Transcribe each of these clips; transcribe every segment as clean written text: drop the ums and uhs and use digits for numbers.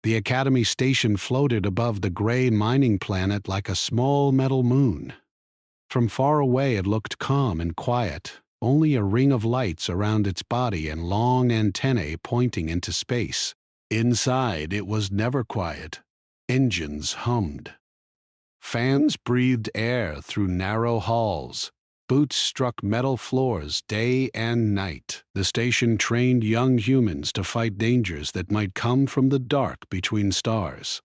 The Academy station floated above the gray mining planet like a small metal moon. From far away it looked calm and quiet, only a ring of lights around its body and long antennae pointing into space. Inside it was never quiet. Engines hummed. Fans breathed air through narrow halls. Boots struck metal floors day and night. The station trained young humans to fight dangers that might come from the dark between stars.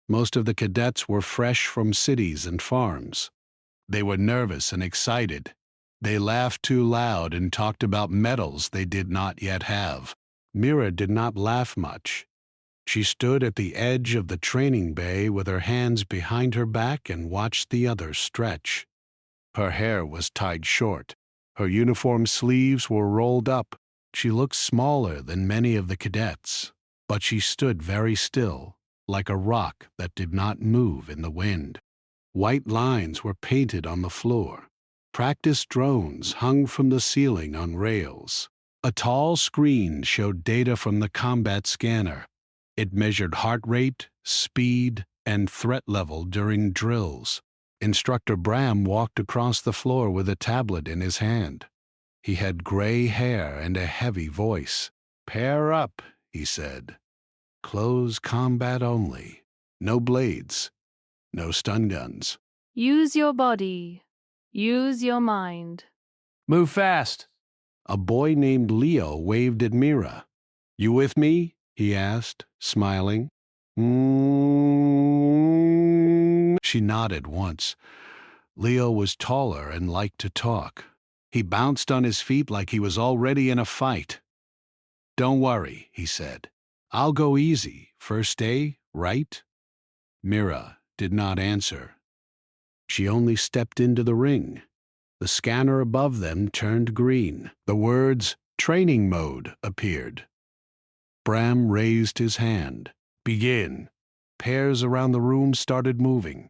Most of the cadets were fresh from cities and farms. They were nervous and excited. They laughed too loud and talked about medals they did not yet have. Mira did not laugh much. She stood at the edge of the training bay with her hands behind her back and watched the others stretch. Her hair was tied short. Her uniform sleeves were rolled up. She looked smaller than many of the cadets, but she stood very still, like a rock that did not move in the wind. White lines were painted on the floor. Practice drones hung from the ceiling on rails. A tall screen showed data from the combat scanner. It measured heart rate, speed, and threat level during drills. Instructor Bram walked across the floor with a tablet in his hand. He had gray hair and a heavy voice. "Pair up," he said. "Close combat only. No blades. No stun guns. Use your body. Use your mind. Move fast." A boy named Leo waved at Mira. "You with me?" he asked, smiling. She nodded once. Leo was taller and liked to talk. He bounced on his feet like he was already in a fight. "Don't worry," he said. "I'll go easy. First day, right?" Mira did not answer. She only stepped into the ring. The scanner above them turned green. The words "Training Mode" appeared. Bram raised his hand. "Begin." Pairs around the room started moving.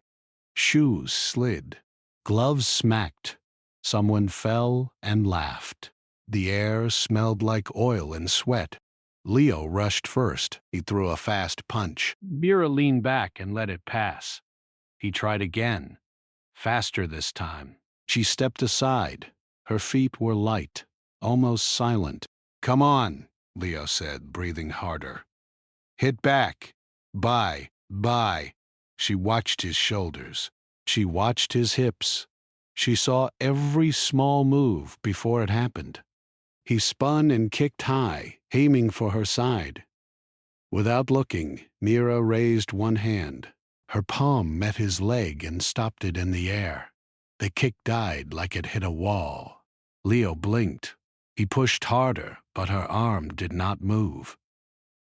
Shoes slid. Gloves smacked. Someone fell and laughed. The air smelled like oil and sweat. Leo rushed first. He threw a fast punch. Mira leaned back and let it pass. He tried again, faster this time. She stepped aside. Her feet were light, almost silent. "Come on," Leo said, breathing harder. "Hit back. Bye. She watched his shoulders. She watched his hips. She saw every small move before it happened. He spun and kicked high, aiming for her side. Without looking, Mira raised one hand. Her palm met his leg and stopped it in the air. The kick died like it hit a wall. Leo blinked. He pushed harder, but her arm did not move.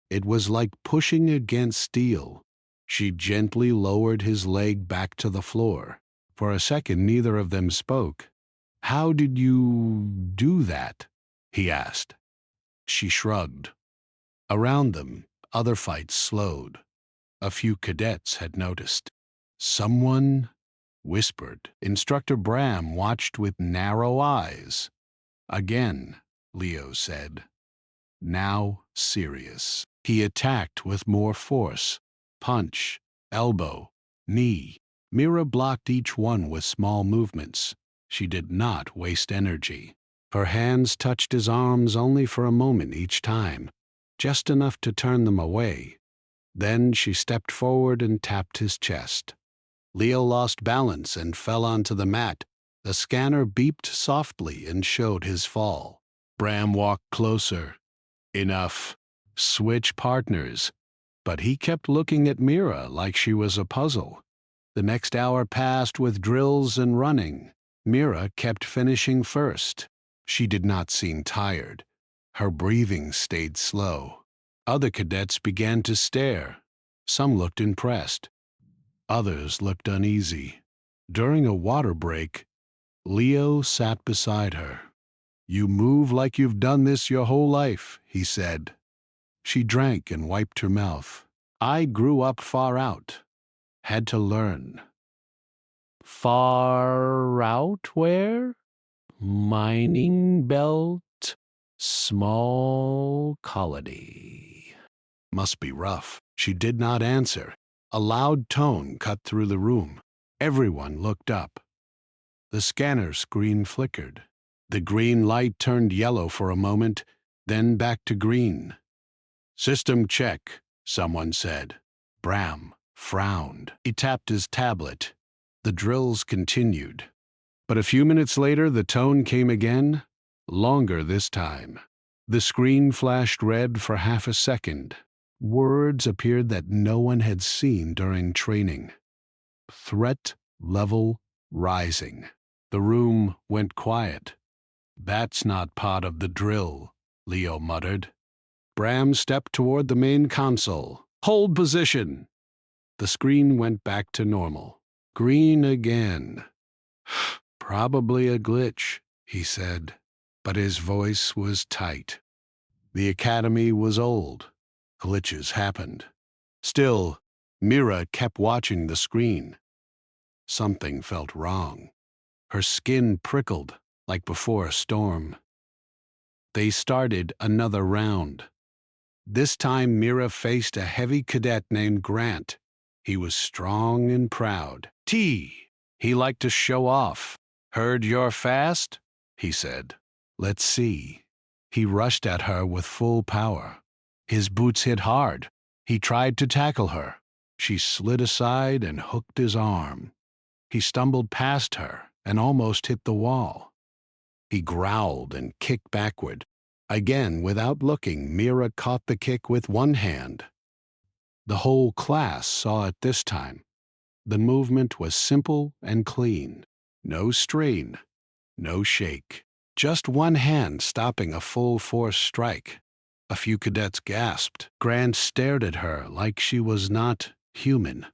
It was like pushing against steel. She gently lowered his leg back to the floor. For a second, neither of them spoke. "How did you do that?" he asked. She shrugged. Around them, other fights slowed. A few cadets had noticed. Someone whispered. Instructor Bram watched with narrow eyes. "Again," Leo said. Now serious. He attacked with more force. Punch, elbow, knee. Mira blocked each one with small movements. She did not waste energy. Her hands touched his arms only for a moment each time, just enough to turn them away. Then she stepped forward and tapped his chest. Leo lost balance and fell onto the mat. The scanner beeped softly and showed his fall. Bram walked closer. "Enough. Switch partners." But he kept looking at Mira like she was a puzzle. The next hour passed with drills and running. Mira kept finishing first. She did not seem tired. Her breathing stayed slow. Other cadets began to stare. Some looked impressed. Others looked uneasy. During a water break, Leo sat beside her. "You move like you've done this your whole life," he said. She drank and wiped her mouth. "I grew up far out. Had to learn." "Far out where?" "Mining belt, small colony." "Must be rough." She did not answer. A loud tone cut through the room. Everyone looked up. The scanner screen flickered. The green light turned yellow for a moment, then back to green. "System check," someone said. Bram frowned. He tapped his tablet. The drills continued. But a few minutes later, the tone came again, longer this time. The screen flashed red for half a second. Words appeared that no one had seen during training. Threat level rising. The room went quiet. "That's not part of the drill," Leo muttered. Bram stepped toward the main console. "Hold position." The screen went back to normal. Green again. "Probably a glitch," he said, but his voice was tight. The academy was old. Glitches happened. Still, Mira kept watching the screen. Something felt wrong. Her skin prickled, like before a storm. They started another round. This time Mira faced a heavy cadet named Grant. He was strong and proud. He liked to show off. "Heard you're fast?" he said. "Let's see." He rushed at her with full power. His boots hit hard. He tried to tackle her. She slid aside and hooked his arm. He stumbled past her and almost hit the wall. He growled and kicked backward. Again, without looking, Mira caught the kick with one hand. The whole class saw it this time. The movement was simple and clean. No strain, no shake. Just one hand stopping a full-force strike. A few cadets gasped. Grant stared at her like she was not human.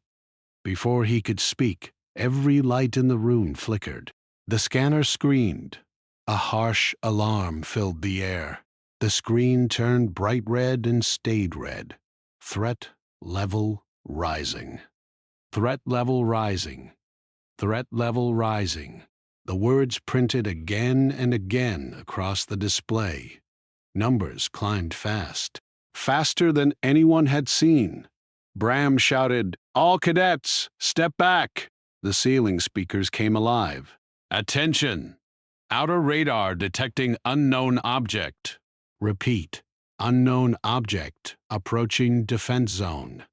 Before he could speak, every light in the room flickered. The scanner screamed. A harsh alarm filled the air. The screen turned bright red and stayed red. Threat level rising. Threat level rising. Threat level rising. The words printed again and again across the display. Numbers climbed fast. Faster than anyone had seen. Bram shouted, "All cadets, step back!" The ceiling speakers came alive. "Attention! Outer radar detecting unknown object." Repeat. Unknown object approaching defense zone.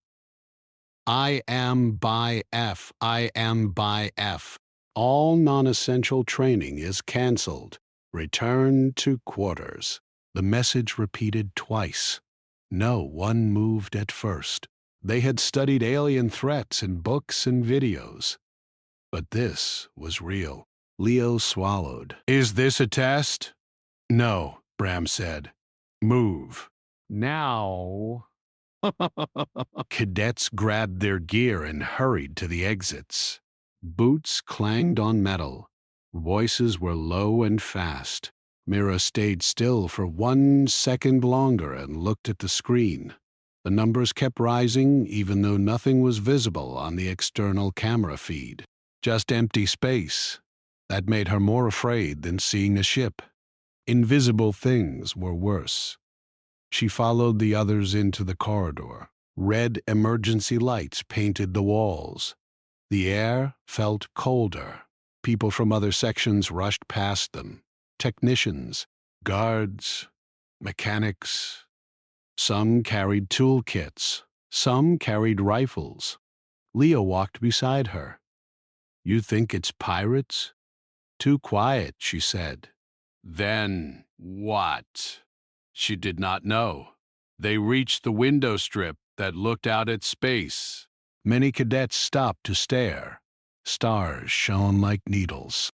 I am by F. I am by F. All non-essential training is cancelled. Return to quarters. The message repeated twice. No one moved at first. They had studied alien threats in books and videos. But this was real. Leo swallowed. "Is this a test?" "No," Bram said. "Move." Now. Cadets grabbed their gear and hurried to the exits. Boots clanged on metal. Voices were low and fast. Mira stayed still for 1 second longer and looked at the screen. The numbers kept rising even though nothing was visible on the external camera feed. Just empty space. That made her more afraid than seeing a ship. Invisible things were worse. She followed the others into the corridor. Red emergency lights painted the walls. The air felt colder. People from other sections rushed past them. Technicians, guards, mechanics. Some carried toolkits. Some carried rifles. Leo walked beside her. "You think it's pirates?" "Too quiet," she said. "Then what?" She did not know. They reached the window strip that looked out at space. Many cadets stopped to stare. Stars shone like needles.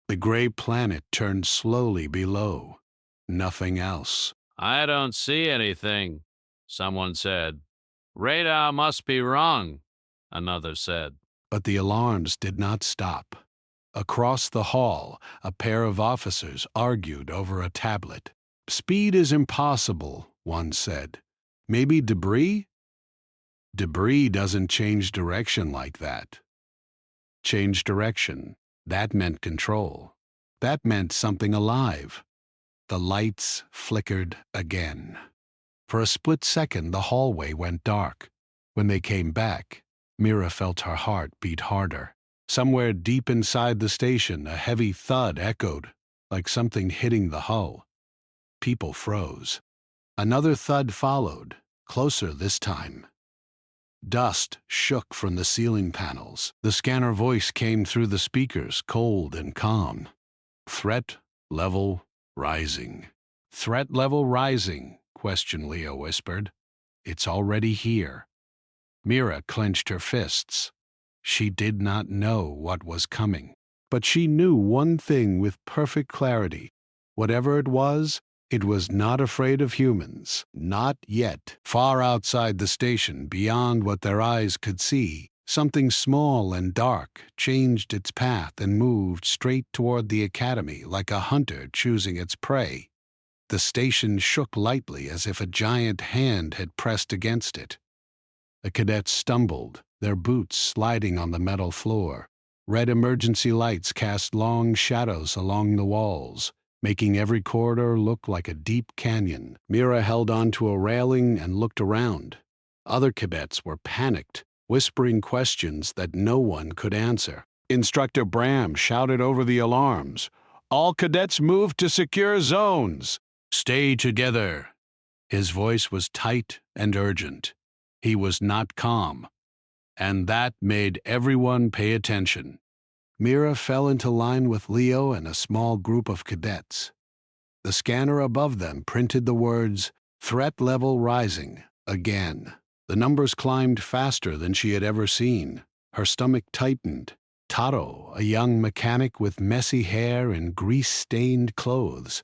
The gray planet turned slowly below. Nothing else. "I don't see anything," someone said. "Radar must be wrong," another said. But the alarms did not stop. Across the hall, a pair of officers argued over a tablet. "Speed is impossible," one said. "Maybe debris?" "Debris doesn't change direction like that." Change direction. That meant control. That meant something alive. The lights flickered again. For a split second, the hallway went dark. When they came back, Mira felt her heart beat harder. Somewhere deep inside the station, a heavy thud echoed, like something hitting the hull. People froze. Another thud followed, closer this time. Dust shook from the ceiling panels. The scanner voice came through the speakers, cold and calm. Threat level rising. Threat level rising, Leo whispered. It's already here. Mira clenched her fists. She did not know what was coming, but she knew one thing with perfect clarity. Whatever it was not afraid of humans. Not yet. Far outside the station, beyond what their eyes could see, something small and dark changed its path and moved straight toward the academy like a hunter choosing its prey. The station shook lightly as if a giant hand had pressed against it. The cadets stumbled, their boots sliding on the metal floor. Red emergency lights cast long shadows along the walls, making every corridor look like a deep canyon. Mira held onto a railing and looked around. Other cadets were panicked, whispering questions that no one could answer. Instructor Bram shouted over the alarms. "All cadets move to secure zones. Stay together." His voice was tight and urgent. He was not calm, and that made everyone pay attention. Mira fell into line with Leo and a small group of cadets. The scanner above them printed the words, "Threat level rising," again. The numbers climbed faster than she had ever seen. Her stomach tightened. Taro, a young mechanic with messy hair and grease-stained clothes,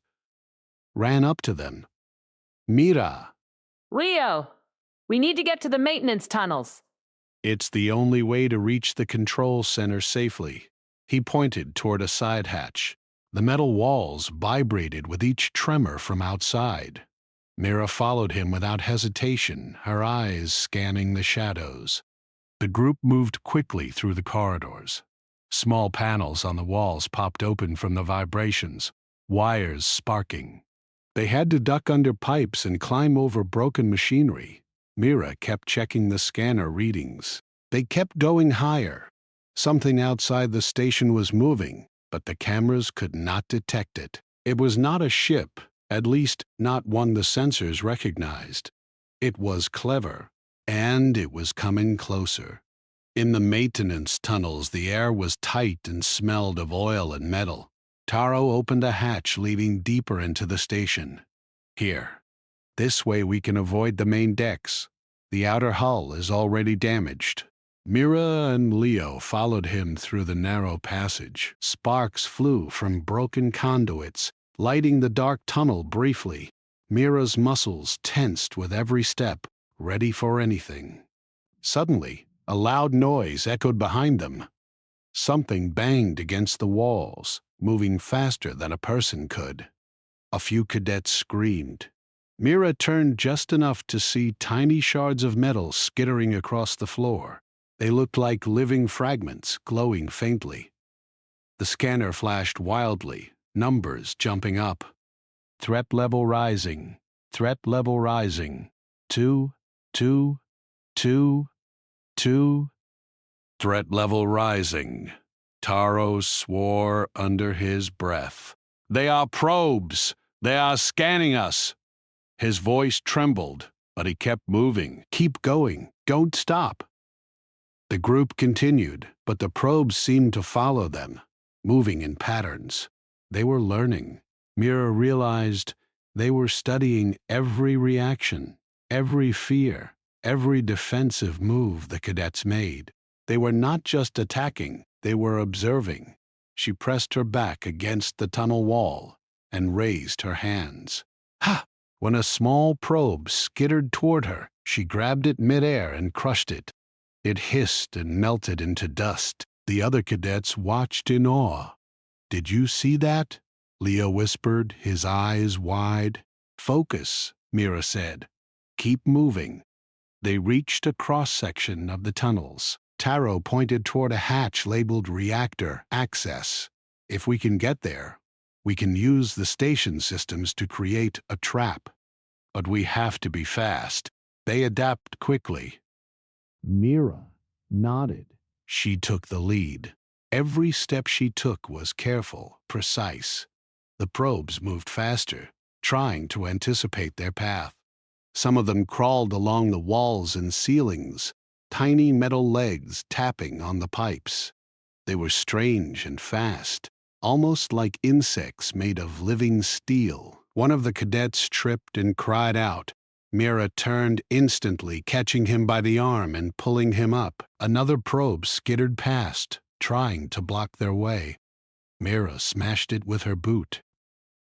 ran up to them. "Mira!" Leo, we need to get to the maintenance tunnels. "It's the only way to reach the control center safely." He pointed toward a side hatch. The metal walls vibrated with each tremor from outside. Mira followed him without hesitation, her eyes scanning the shadows. The group moved quickly through the corridors. Small panels on the walls popped open from the vibrations, wires sparking. They had to duck under pipes and climb over broken machinery. Mira kept checking the scanner readings. They kept going higher. Something outside the station was moving, but the cameras could not detect it. It was not a ship, at least not one the sensors recognized. It was clever, and it was coming closer. In the maintenance tunnels, the air was tight and smelled of oil and metal. Taro opened a hatch leading deeper into the station. "Here. This way we can avoid the main decks. The outer hull is already damaged." Mira and Leo followed him through the narrow passage. Sparks flew from broken conduits, lighting the dark tunnel briefly. Mira's muscles tensed with every step, ready for anything. Suddenly, a loud noise echoed behind them. Something banged against the walls, moving faster than a person could. A few cadets screamed. Mira turned just enough to see tiny shards of metal skittering across the floor. They looked like living fragments, glowing faintly. The scanner flashed wildly, numbers jumping up. "Threat level rising. Threat level rising. 2, 2, 2, 2. Threat level rising." Taro swore under his breath. "They are probes. They are scanning us." His voice trembled, but he kept moving. "Keep going. Don't stop." The group continued, but the probes seemed to follow them, moving in patterns. They were learning. Mira realized they were studying every reaction, every fear, every defensive move the cadets made. They were not just attacking, they were observing. She pressed her back against the tunnel wall and raised her hands. Ha! When a small probe skittered toward her, she grabbed it midair and crushed it. It hissed and melted into dust. The other cadets watched in awe. "Did you see that?" Leo whispered, his eyes wide. "Focus," Mira said. "Keep moving." They reached a cross-section of the tunnels. Taro pointed toward a hatch labeled Reactor Access. "If we can get there, we can use the station systems to create a trap. But we have to be fast." They adapt quickly. Mira nodded. She took the lead. Every step she took was careful, precise. The probes moved faster, trying to anticipate their path. Some of them crawled along the walls and ceilings, tiny metal legs tapping on the pipes. They were strange and fast, almost like insects made of living steel. One of the cadets tripped and cried out. Mira turned instantly, catching him by the arm and pulling him up. Another probe skittered past, trying to block their way. Mira smashed it with her boot.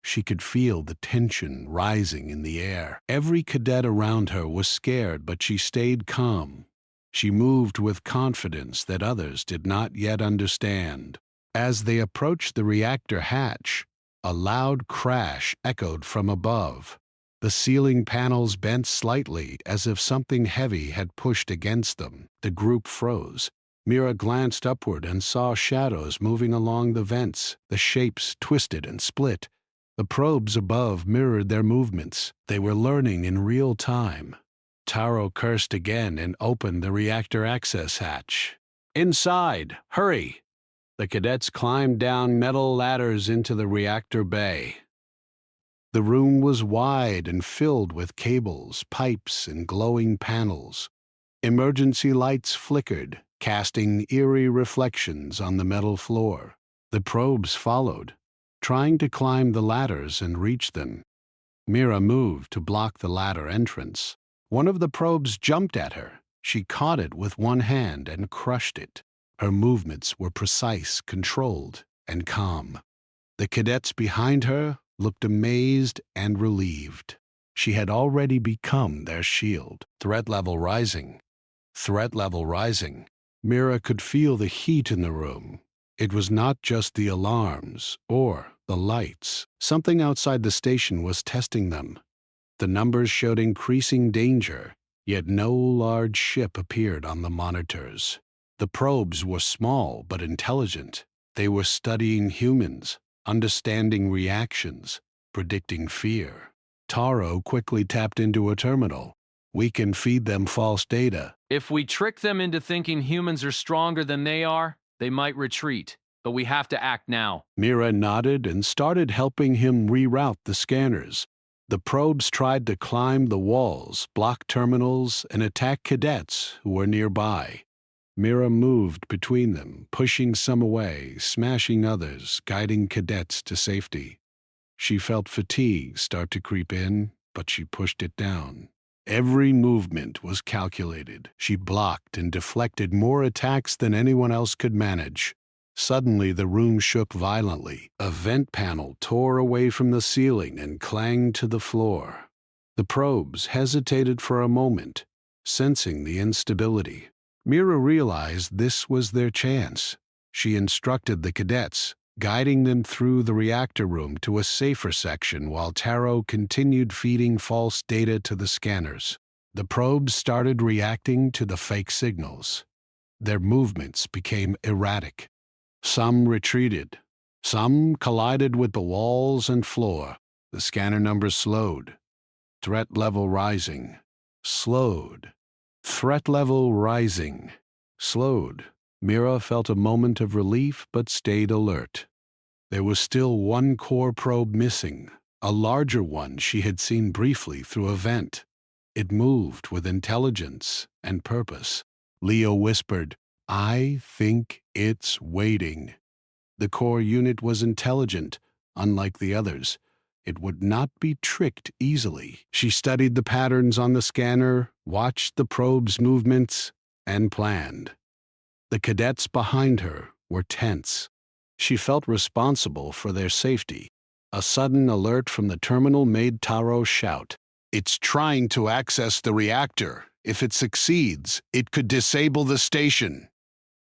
She could feel the tension rising in the air. Every cadet around her was scared, but she stayed calm. She moved with confidence that others did not yet understand. As they approached the reactor hatch, a loud crash echoed from above. The ceiling panels bent slightly as if something heavy had pushed against them. The group froze. Mira glanced upward and saw shadows moving along the vents. The shapes twisted and split. The probes above mirrored their movements. They were learning in real time. Taro cursed again and opened the reactor access hatch. "Inside! Hurry!" The cadets climbed down metal ladders into the reactor bay. The room was wide and filled with cables, pipes, and glowing panels. Emergency lights flickered, casting eerie reflections on the metal floor. The probes followed, trying to climb the ladders and reach them. Mira moved to block the ladder entrance. One of the probes jumped at her. She caught it with one hand and crushed it. Her movements were precise, controlled, and calm. The cadets behind her looked amazed and relieved. She had already become their shield. Threat level rising. Threat level rising. Mira could feel the heat in the room. It was not just the alarms or the lights. Something outside the station was testing them. The numbers showed increasing danger, yet no large ship appeared on the monitors. The probes were small but intelligent. They were studying humans, understanding reactions, predicting fear. Taro quickly tapped into a terminal. "We can feed them false data." If we trick them into thinking humans are stronger than they are, they might retreat. But we have to act now. Mira nodded and started helping him reroute the scanners. The probes tried to climb the walls, block terminals, and attack cadets who were nearby. Mira moved between them, pushing some away, smashing others, guiding cadets to safety. She felt fatigue start to creep in, but she pushed it down. Every movement was calculated. She blocked and deflected more attacks than anyone else could manage. Suddenly, the room shook violently. A vent panel tore away from the ceiling and clanged to the floor. The probes hesitated for a moment, sensing the instability. Mira realized this was their chance. She instructed the cadets, guiding them through the reactor room to a safer section while Taro continued feeding false data to the scanners. The probes started reacting to the fake signals. Their movements became erratic. Some retreated. Some collided with the walls and floor. The scanner numbers slowed. Threat level rising. Slowed. Threat level rising. Slowed. Mira felt a moment of relief but stayed alert. There was still one core probe missing, a larger one she had seen briefly through a vent. It moved with intelligence and purpose. Leo whispered, "I think it's waiting." The core unit was intelligent, unlike the others. It would not be tricked easily. She studied the patterns on the scanner, watched the probe's movements, and planned. The cadets behind her were tense. She felt responsible for their safety. A sudden alert from the terminal made Taro shout, "It's trying to access the reactor. If it succeeds, it could disable the station."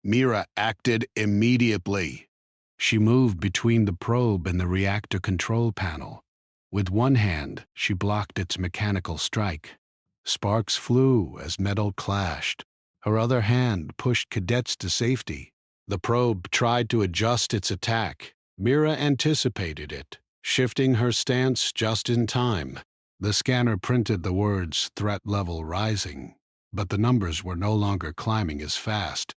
Mira acted immediately. She moved between the probe and the reactor control panel. With one hand, she blocked its mechanical strike. Sparks flew as metal clashed. Her other hand pushed cadets to safety. The probe tried to adjust its attack. Mira anticipated it, shifting her stance just in time. The scanner printed the words "threat level rising." but the numbers were no longer climbing as fast.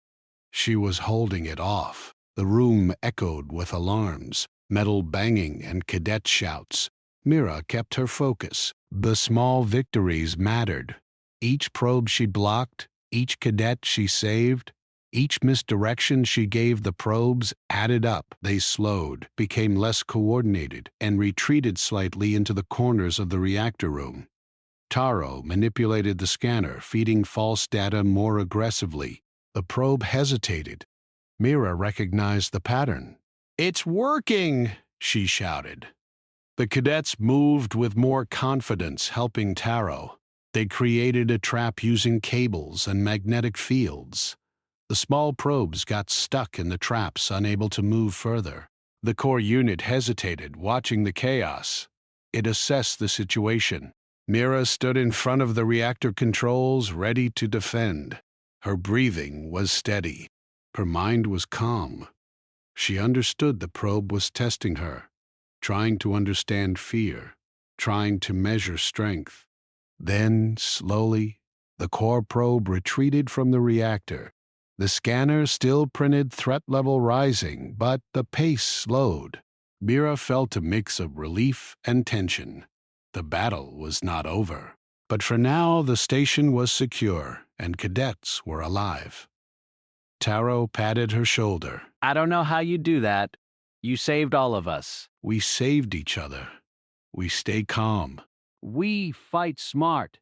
She was holding it off. The room echoed with alarms, metal banging and cadet shouts. Mira kept her focus. The small victories mattered. Each probe she blocked, each cadet she saved, each misdirection she gave the probes added up. They slowed, became less coordinated, and retreated slightly into the corners of the reactor room. Taro manipulated the scanner, feeding false data more aggressively. The probe hesitated. Mira recognized the pattern. "It's working!" she shouted. The cadets moved with more confidence, helping Taro. They created a trap using cables and magnetic fields. The small probes got stuck in the traps, unable to move further. The core unit hesitated, watching the chaos. It assessed the situation. Mira stood in front of the reactor controls, ready to defend. Her breathing was steady. Her mind was calm. She understood the probe was testing her, trying to understand fear, trying to measure strength. Then, slowly, the core probe retreated from the reactor. The scanner still printed threat level rising, but the pace slowed. Mira felt a mix of relief and tension. The battle was not over. But for now, the station was secure, and cadets were alive. Taro patted her shoulder. I don't know how you do that. You saved all of us. We saved each other. We stay calm. We fight smart.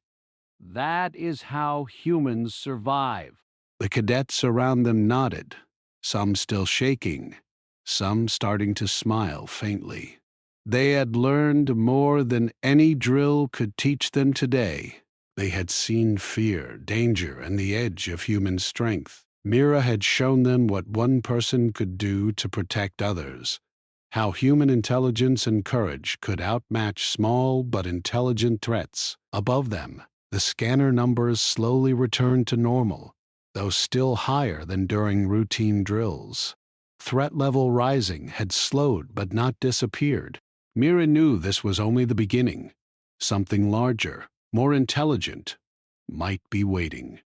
That is how humans survive. The cadets around them nodded, some still shaking, some starting to smile faintly. They had learned more than any drill could teach them today. They had seen fear, danger, and the edge of human strength. Mira had shown them what one person could do to protect others, how human intelligence and courage could outmatch small but intelligent threats. Above them, the scanner numbers slowly returned to normal, though still higher than during routine drills. Threat level rising had slowed but not disappeared. Mira knew this was only the beginning. Something larger, more intelligent, might be waiting.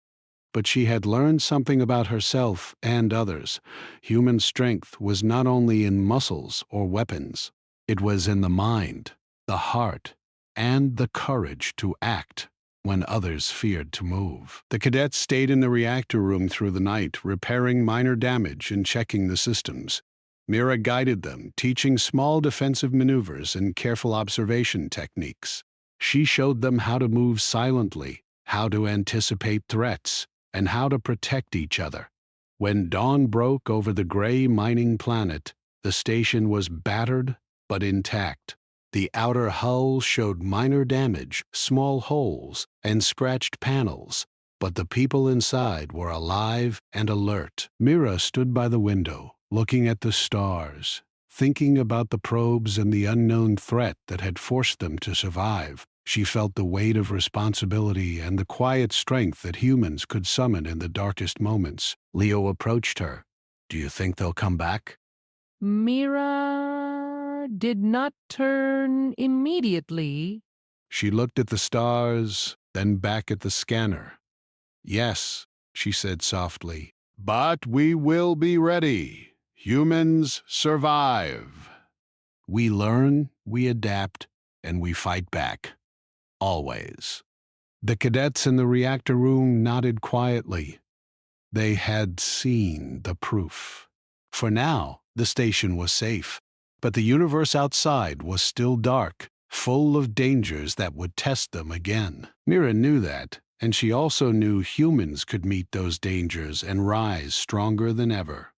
But she had learned something about herself and others. Human strength was not only in muscles or weapons. It was in the mind, the heart, and the courage to act when others feared to move. The cadets stayed in the reactor room through the night, repairing minor damage and checking the systems. Mira guided them, teaching small defensive maneuvers and careful observation techniques. She showed them how to move silently, how to anticipate threats, and how to protect each other. When dawn broke over the gray mining planet, the station was battered but intact. The outer hull showed minor damage, small holes, and scratched panels, but the people inside were alive and alert. Mira stood by the window, looking at the stars, thinking about the probes and the unknown threat that had forced them to survive. She felt the weight of responsibility and the quiet strength that humans could summon in the darkest moments. Leo approached her. "Do you think they'll come back?" Mira did not turn immediately. She looked at the stars, then back at the scanner. "Yes," she said softly, "but we will be ready. Humans survive. We learn, we adapt, and we fight back. Always." The cadets in the reactor room nodded quietly. They had seen the proof. For now, the station was safe, but the universe outside was still dark, full of dangers that would test them again. Mira knew that, and she also knew humans could meet those dangers and rise stronger than ever.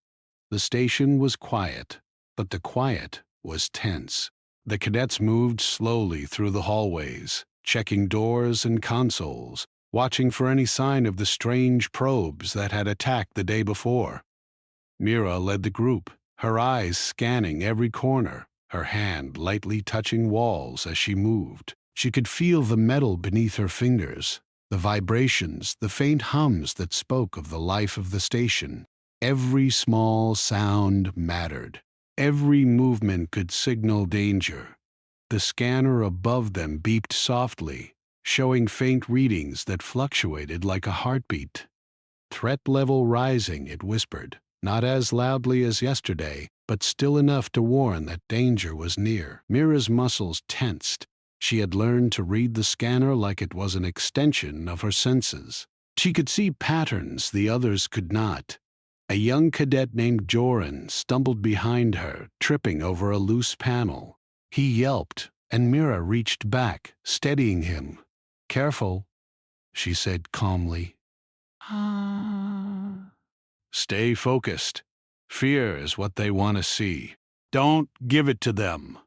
The station was quiet, but the quiet was tense. The cadets moved slowly through the hallways, checking doors and consoles, watching for any sign of the strange probes that had attacked the day before. Mira led the group, her eyes scanning every corner, her hand lightly touching walls as she moved. She could feel the metal beneath her fingers, the vibrations, the faint hums that spoke of the life of the station. Every small sound mattered. Every movement could signal danger. The scanner above them beeped softly, showing faint readings that fluctuated like a heartbeat. Threat level rising, it whispered, not as loudly as yesterday, but still enough to warn that danger was near. Mira's muscles tensed. She had learned to read the scanner like it was an extension of her senses. She could see patterns the others could not. A young cadet named Joran stumbled behind her, tripping over a loose panel. He yelped, and Mira reached back, steadying him. "Careful," she said calmly. "Stay focused. Fear is what they want to see. Don't give it to them."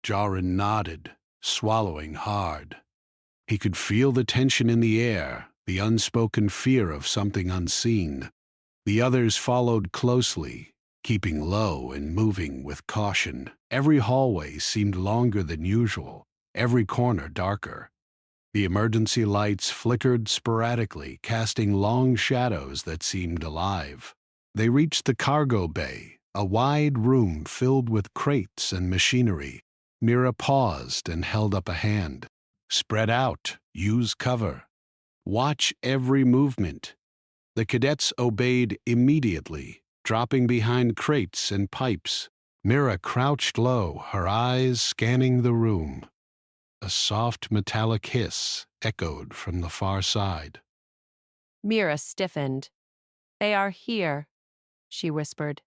Joran nodded, swallowing hard. He could feel the tension in the air, the unspoken fear of something unseen. The others followed closely, keeping low and moving with caution. Every hallway seemed longer than usual, every corner darker. The emergency lights flickered sporadically, casting long shadows that seemed alive. They reached the cargo bay, a wide room filled with crates and machinery. Mira paused and held up a hand. "Spread out. Use cover. Watch every movement." The cadets obeyed immediately, dropping behind crates and pipes. Mira crouched low, her eyes scanning the room. A soft metallic hiss echoed from the far side. Mira stiffened. "They are here," she whispered.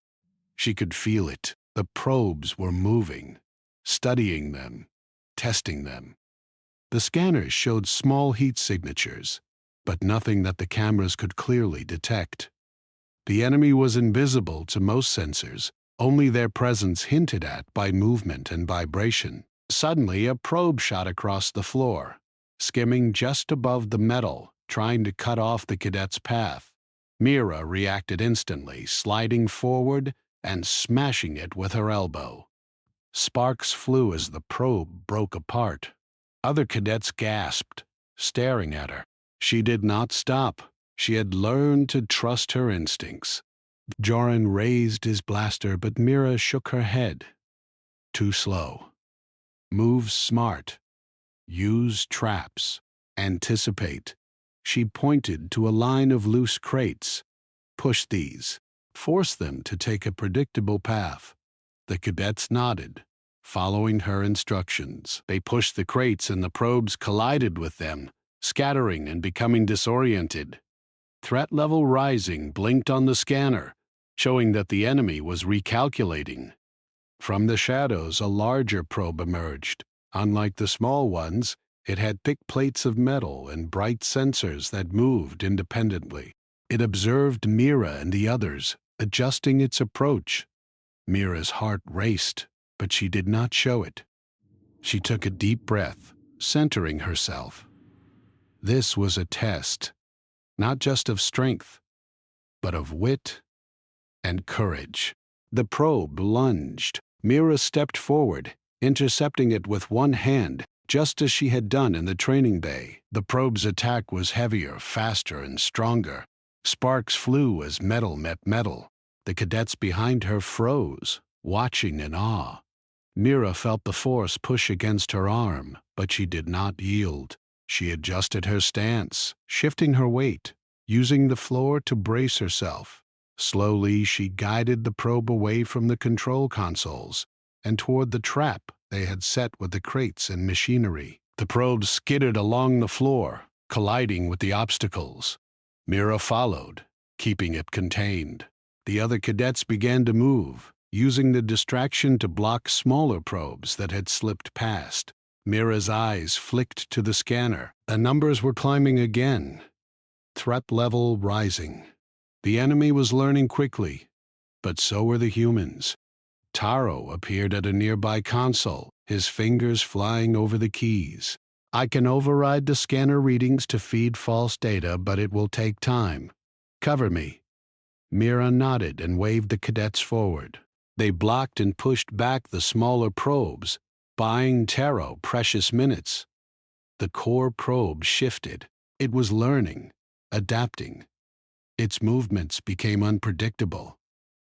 She could feel it. The probes were moving, studying them, testing them. The scanners showed small heat signatures, but nothing that the cameras could clearly detect. The enemy was invisible to most sensors, only their presence hinted at by movement and vibration. Suddenly, a probe shot across the floor, skimming just above the metal, trying to cut off the cadet's path. Mira reacted instantly, sliding forward and smashing it with her elbow. Sparks flew as the probe broke apart. Other cadets gasped, staring at her. She did not stop. She had learned to trust her instincts. Joran raised his blaster, but Mira shook her head. Too slow. Move smart. Use traps. Anticipate. She pointed to a line of loose crates. Push these. Force them to take a predictable path. The cadets nodded, following her instructions. They pushed the crates and the probes collided with them, scattering and becoming disoriented. Threat level rising blinked on the scanner, showing that the enemy was recalculating. From the shadows, a larger probe emerged. Unlike the small ones, it had thick plates of metal and bright sensors that moved independently. It observed Mira and the others, adjusting its approach. Mira's heart raced, but she did not show it. She took a deep breath, centering herself. This was a test, not just of strength, but of wit and courage. The probe lunged. Mira stepped forward, intercepting it with one hand, just as she had done in the training bay. The probe's attack was heavier, faster, and stronger. Sparks flew as metal met metal. The cadets behind her froze, watching in awe. Mira felt the force push against her arm, but she did not yield. She adjusted her stance, shifting her weight, using the floor to brace herself. Slowly, she guided the probe away from the control consoles and toward the trap they had set with the crates and machinery. The probe skidded along the floor, colliding with the obstacles. Mira followed, keeping it contained. The other cadets began to move, using the distraction to block smaller probes that had slipped past. Mira's eyes flicked to the scanner. The numbers were climbing again. Threat level rising. The enemy was learning quickly, but so were the humans. Taro appeared at a nearby console, his fingers flying over the keys. "I can override the scanner readings to feed false data, but it will take time. Cover me." Mira nodded and waved the cadets forward. They blocked and pushed back the smaller probes, buying Taro precious minutes. The core probe shifted. It was learning, adapting. Its movements became unpredictable,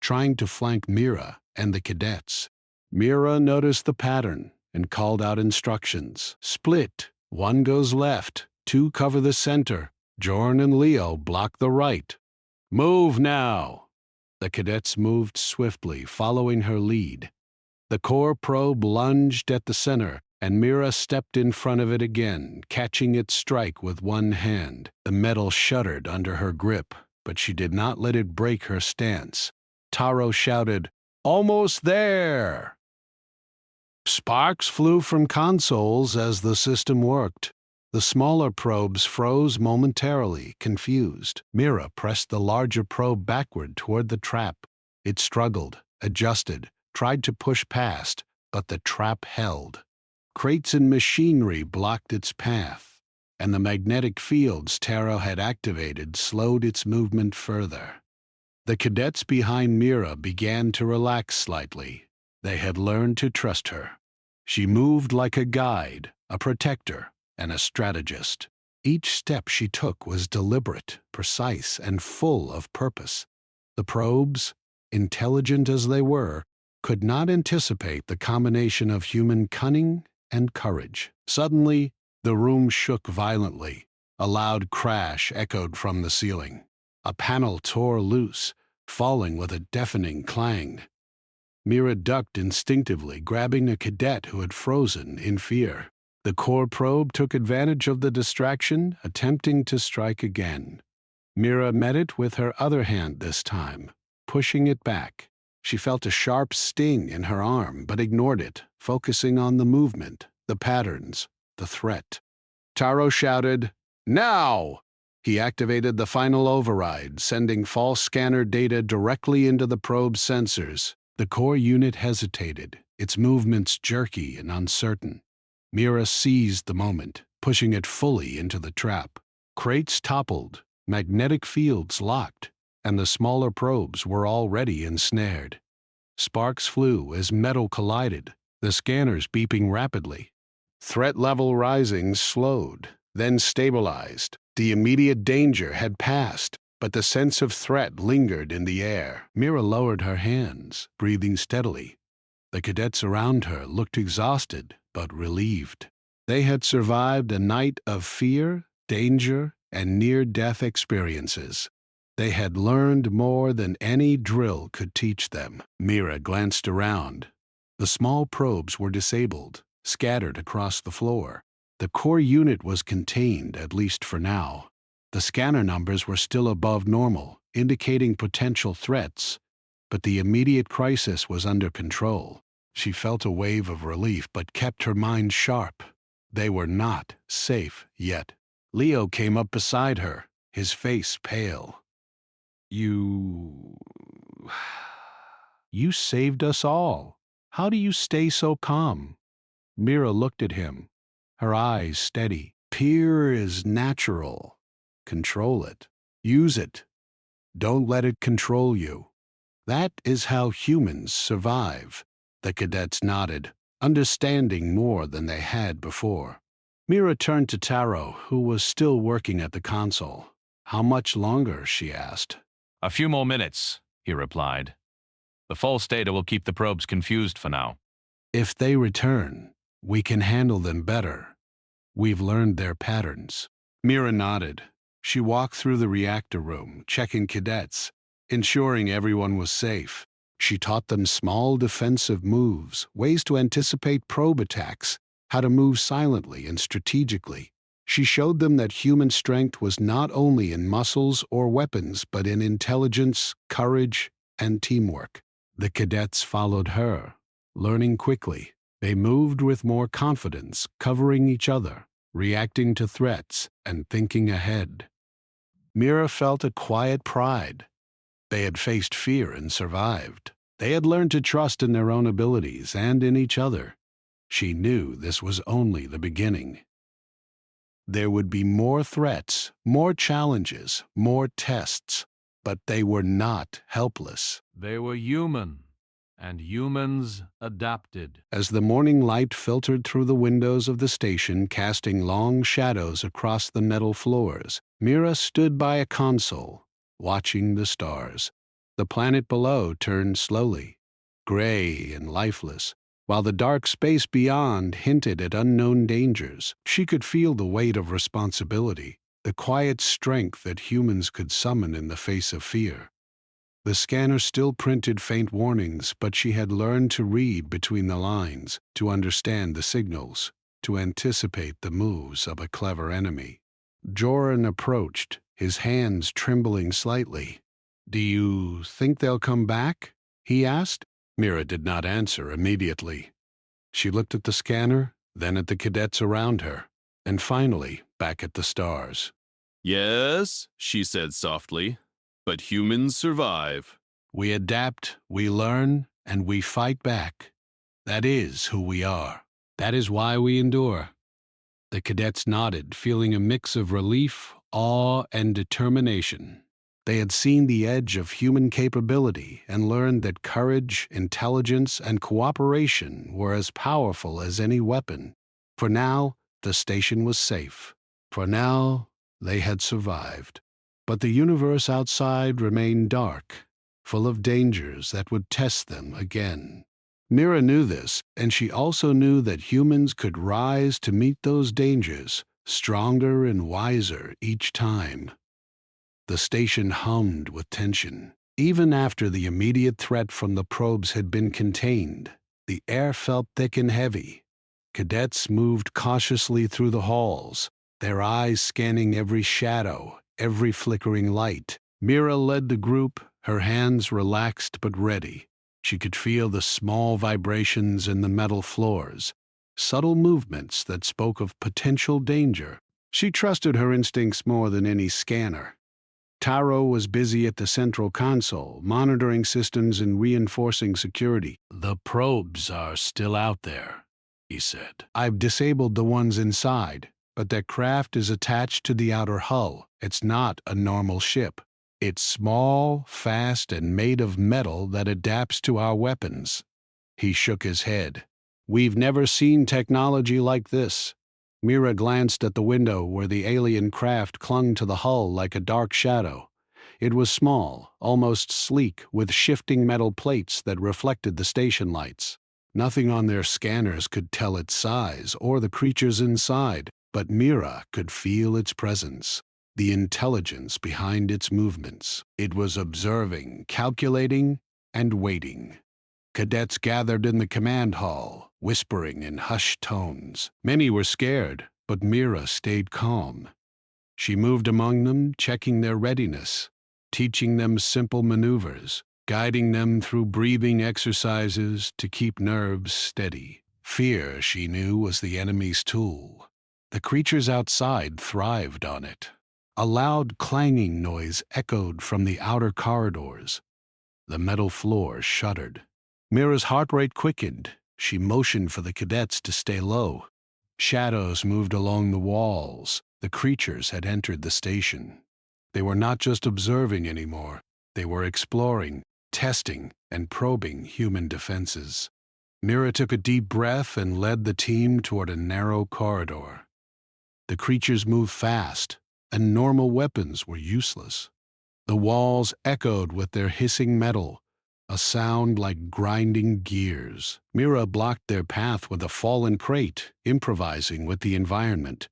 trying to flank Mira and the cadets. Mira noticed the pattern and called out instructions. "Split, One goes left, two cover the center. Jorn and Leo block the right. Move now! The cadets moved swiftly, following her lead. The core probe lunged at the center, and Mira stepped in front of it again, catching its strike with one hand. The metal shuddered under her grip, but she did not let it break her stance. Taro shouted, "Almost there!" Sparks flew from consoles as the system worked. The smaller probes froze momentarily, confused. Mira pressed the larger probe backward toward the trap. It struggled, adjusted, tried to push past, but the trap held. Crates and machinery blocked its path, and the magnetic fields Taro had activated slowed its movement further. The cadets behind Mira began to relax slightly. They had learned to trust her. She moved like a guide, a protector, and a strategist. Each step she took was deliberate, precise, and full of purpose. The probes, intelligent as they were, could not anticipate the combination of human cunning and courage. Suddenly, the room shook violently. A loud crash echoed from the ceiling. A panel tore loose, falling with a deafening clang. Mira ducked instinctively, grabbing a cadet who had frozen in fear. The core probe took advantage of the distraction, attempting to strike again. Mira met it with her other hand this time, pushing it back. She felt a sharp sting in her arm, but ignored it, focusing on the movement, the patterns, the threat. Taro shouted, "Now!" He activated the final override, sending false scanner data directly into the probe's sensors. The core unit hesitated, its movements jerky and uncertain. Mira seized the moment, pushing it fully into the trap. Crates toppled, magnetic fields locked, and the smaller probes were already ensnared. Sparks flew as metal collided, the scanners beeping rapidly. Threat level rising slowed, then stabilized. The immediate danger had passed, but the sense of threat lingered in the air. Mira lowered her hands, breathing steadily. The cadets around her looked exhausted, but relieved. They had survived a night of fear, danger, and near-death experiences. They had learned more than any drill could teach them. Mira glanced around. The small probes were disabled, scattered across the floor. The core unit was contained, at least for now. The scanner numbers were still above normal, indicating potential threats, but the immediate crisis was under control. She felt a wave of relief, but kept her mind sharp. They were not safe yet. Leo came up beside her, his face pale. You saved us all. How do you stay so calm?" Mira looked at him, her eyes steady. "Fear is natural. Control it. Use it. Don't let it control you. That is how humans survive." The cadets nodded, understanding more than they had before. Mira turned to Taro, who was still working at the console. "How much longer?" she asked. "A few more minutes," he replied. "The false data will keep the probes confused for now." "If they return, we can handle them better. We've learned their patterns." Mira nodded. She walked through the reactor room, checking cadets, ensuring everyone was safe. She taught them small defensive moves, ways to anticipate probe attacks, how to move silently and strategically. She showed them that human strength was not only in muscles or weapons, but in intelligence, courage, and teamwork. The cadets followed her, learning quickly. They moved with more confidence, covering each other, reacting to threats, and thinking ahead. Mira felt a quiet pride. They had faced fear and survived. They had learned to trust in their own abilities and in each other. She knew this was only the beginning. There would be more threats, more challenges, more tests, but they were not helpless. They were human, and humans adapted. As the morning light filtered through the windows of the station, casting long shadows across the metal floors, Mira stood by a console, watching the stars. The planet below turned slowly, gray and lifeless. While the dark space beyond hinted at unknown dangers, she could feel the weight of responsibility, the quiet strength that humans could summon in the face of fear. The scanner still printed faint warnings, but she had learned to read between the lines, to understand the signals, to anticipate the moves of a clever enemy. Joran approached, his hands trembling slightly. "Do you think they'll come back?" he asked. Mira did not answer immediately. She looked at the scanner, then at the cadets around her, and finally back at the stars. "Yes," she said softly, "but humans survive." "We adapt, we learn, and we fight back. That is who we are. That is why we endure." The cadets nodded, feeling a mix of relief, awe, and determination. They had seen the edge of human capability and learned that courage, intelligence, and cooperation were as powerful as any weapon. For now, the station was safe. For now, they had survived. But the universe outside remained dark, full of dangers that would test them again. Mira knew this, and she also knew that humans could rise to meet those dangers, stronger and wiser each time. The station hummed with tension. Even after the immediate threat from the probes had been contained, the air felt thick and heavy. Cadets moved cautiously through the halls, their eyes scanning every shadow, every flickering light. Mira led the group, her hands relaxed but ready. She could feel the small vibrations in the metal floors, subtle movements that spoke of potential danger. She trusted her instincts more than any scanner. Taro was busy at the central console, monitoring systems and reinforcing security. "The probes are still out there," he said. "I've disabled the ones inside, but their craft is attached to the outer hull. It's not a normal ship. It's small, fast, and made of metal that adapts to our weapons." He shook his head. "We've never seen technology like this." Mira glanced at the window where the alien craft clung to the hull like a dark shadow. It was small, almost sleek, with shifting metal plates that reflected the station lights. Nothing on their scanners could tell its size or the creatures inside, but Mira could feel its presence, the intelligence behind its movements. It was observing, calculating, and waiting. Cadets gathered in the command hall, whispering in hushed tones. Many were scared, but Mira stayed calm. She moved among them, checking their readiness, teaching them simple maneuvers, guiding them through breathing exercises to keep nerves steady. Fear, she knew, was the enemy's tool. The creatures outside thrived on it. A loud clanging noise echoed from the outer corridors. The metal floor shuddered. Mira's heart rate quickened. She motioned for the cadets to stay low. Shadows moved along the walls. The creatures had entered the station. They were not just observing anymore. They were exploring, testing, and probing human defenses. Mira took a deep breath and led the team toward a narrow corridor. The creatures moved fast, and normal weapons were useless. The walls echoed with their hissing metal, a sound like grinding gears. Mira blocked their path with a fallen crate, improvising with the environment.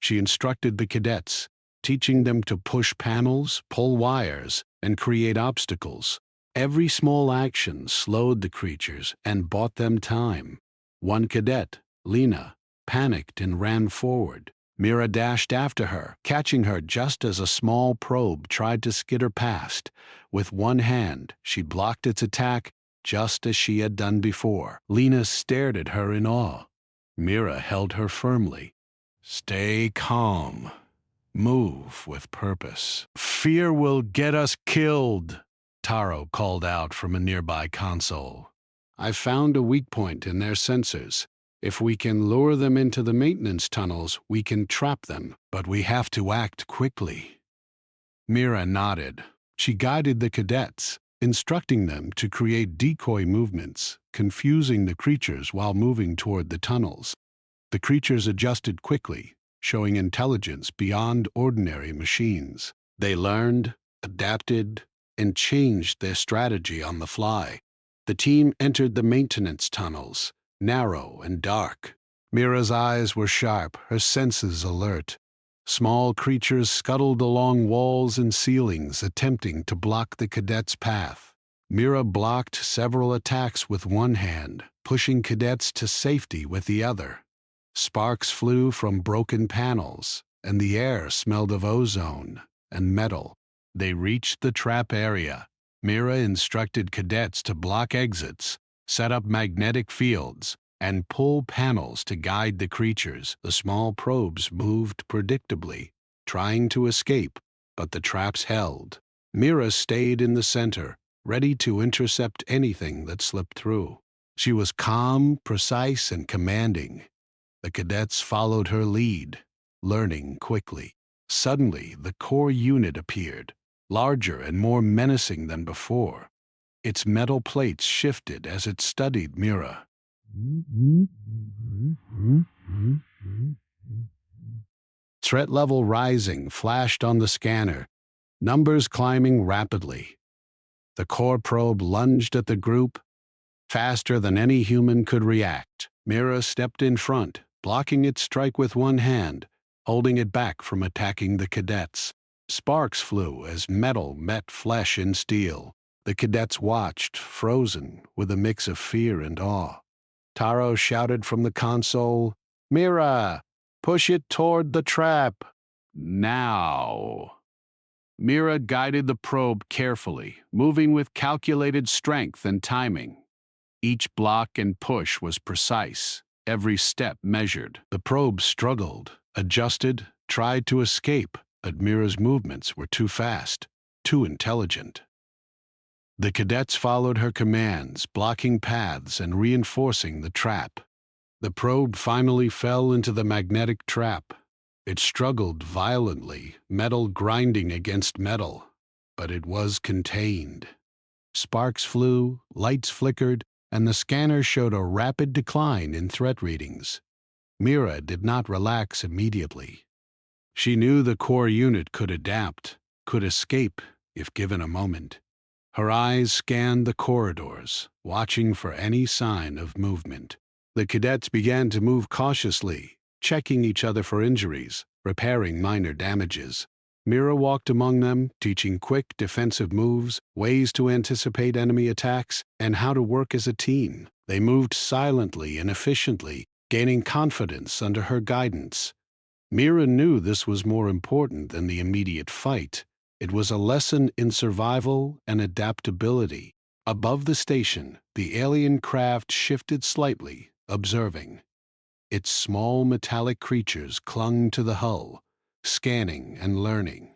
She instructed the cadets, teaching them to push panels, pull wires, and create obstacles. Every small action slowed the creatures and bought them time. One cadet, Lena, panicked and ran forward. Mira dashed after her, catching her just as a small probe tried to skitter past. With one hand, she blocked its attack just as she had done before. Lena stared at her in awe. Mira held her firmly. "Stay calm. Move with purpose. Fear will get us killed," Taro called out from a nearby console. "I've found a weak point in their sensors. If we can lure them into the maintenance tunnels, we can trap them, but we have to act quickly." Mira nodded. She guided the cadets, instructing them to create decoy movements, confusing the creatures while moving toward the tunnels. The creatures adjusted quickly, showing intelligence beyond ordinary machines. They learned, adapted, and changed their strategy on the fly. The team entered the maintenance tunnels, narrow and dark. Mira's eyes were sharp, her senses alert. Small creatures scuttled along walls and ceilings, attempting to block the cadets' path. Mira blocked several attacks with one hand, pushing cadets to safety with the other. Sparks flew from broken panels, and the air smelled of ozone and metal. They reached the trap area. Mira instructed cadets to block exits, set up magnetic fields, and pull panels to guide the creatures. The small probes moved predictably, trying to escape, but the traps held. Mira stayed in the center, ready to intercept anything that slipped through. She was calm, precise, and commanding. The cadets followed her lead, learning quickly. Suddenly, the core unit appeared, larger and more menacing than before. Its metal plates shifted as it studied Mira. Threat level rising flashed on the scanner, numbers climbing rapidly. The core probe lunged at the group, faster than any human could react. Mira stepped in front, blocking its strike with one hand, holding it back from attacking the cadets. Sparks flew as metal met flesh and steel. The cadets watched, frozen, with a mix of fear and awe. Taro shouted from the console, "Mira, push it toward the trap. Now." Mira guided the probe carefully, moving with calculated strength and timing. Each block and push was precise, every step measured. The probe struggled, adjusted, tried to escape, but Mira's movements were too fast, too intelligent. The cadets followed her commands, blocking paths and reinforcing the trap. The probe finally fell into the magnetic trap. It struggled violently, metal grinding against metal, but it was contained. Sparks flew, lights flickered, and the scanner showed a rapid decline in threat readings. Mira did not relax immediately. She knew the core unit could adapt, could escape if given a moment. Her eyes scanned the corridors, watching for any sign of movement. The cadets began to move cautiously, checking each other for injuries, repairing minor damages. Mira walked among them, teaching quick defensive moves, ways to anticipate enemy attacks, and how to work as a team. They moved silently and efficiently, gaining confidence under her guidance. Mira knew this was more important than the immediate fight. It was a lesson in survival and adaptability. Above the station, the alien craft shifted slightly, observing. Its small metallic creatures clung to the hull, scanning and learning.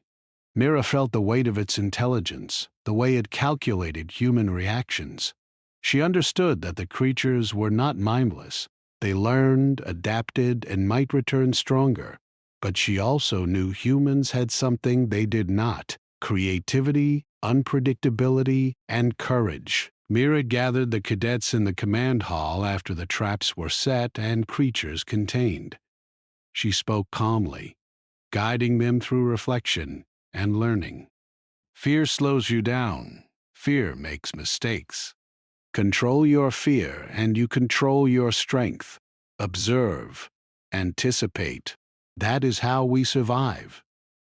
Mira felt the weight of its intelligence, the way it calculated human reactions. She understood that the creatures were not mindless. They learned, adapted, and might return stronger. But she also knew humans had something they did not: creativity, unpredictability, and courage. Mira gathered the cadets in the command hall after the traps were set and creatures contained. She spoke calmly, guiding them through reflection and learning. Fear slows you down. Fear makes mistakes. Control your fear and you control your strength. Observe. Anticipate. That is how we survive.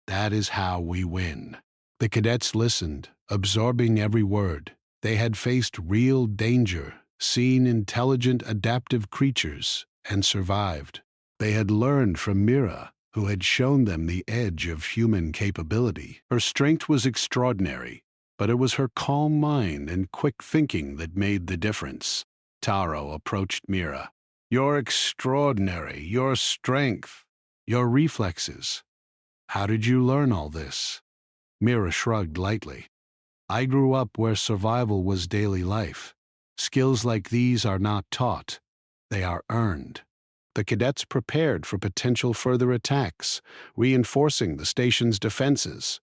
That is how we win. The cadets listened, absorbing every word. They had faced real danger, seen intelligent, adaptive creatures, and survived. They had learned from Mira, who had shown them the edge of human capability. Her strength was extraordinary, but it was her calm mind and quick thinking that made the difference. Taro approached Mira. "You're extraordinary. Your strength. Your reflexes. How did you learn all this?" Mira shrugged lightly. "I grew up where survival was daily life. Skills like these are not taught. They are earned." The cadets prepared for potential further attacks, reinforcing the station's defenses,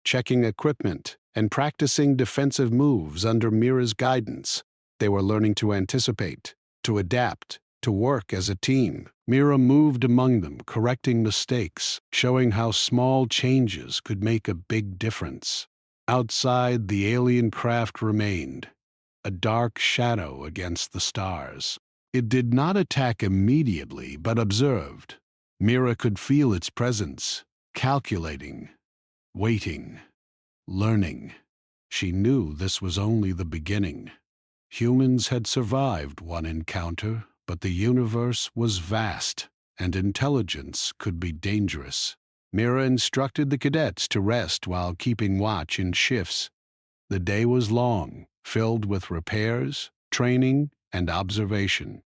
checking equipment, and practicing defensive moves under Mira's guidance. They were learning to anticipate, to adapt, to work as a team. Mira moved among them, correcting mistakes, showing how small changes could make a big difference. Outside, the alien craft remained, a dark shadow against the stars. It did not attack immediately, but observed. Mira could feel its presence, calculating, waiting, learning. She knew this was only the beginning. Humans had survived one encounter, but the universe was vast, and intelligence could be dangerous. Mira instructed the cadets to rest while keeping watch in shifts. The day was long, filled with repairs, training, and observation.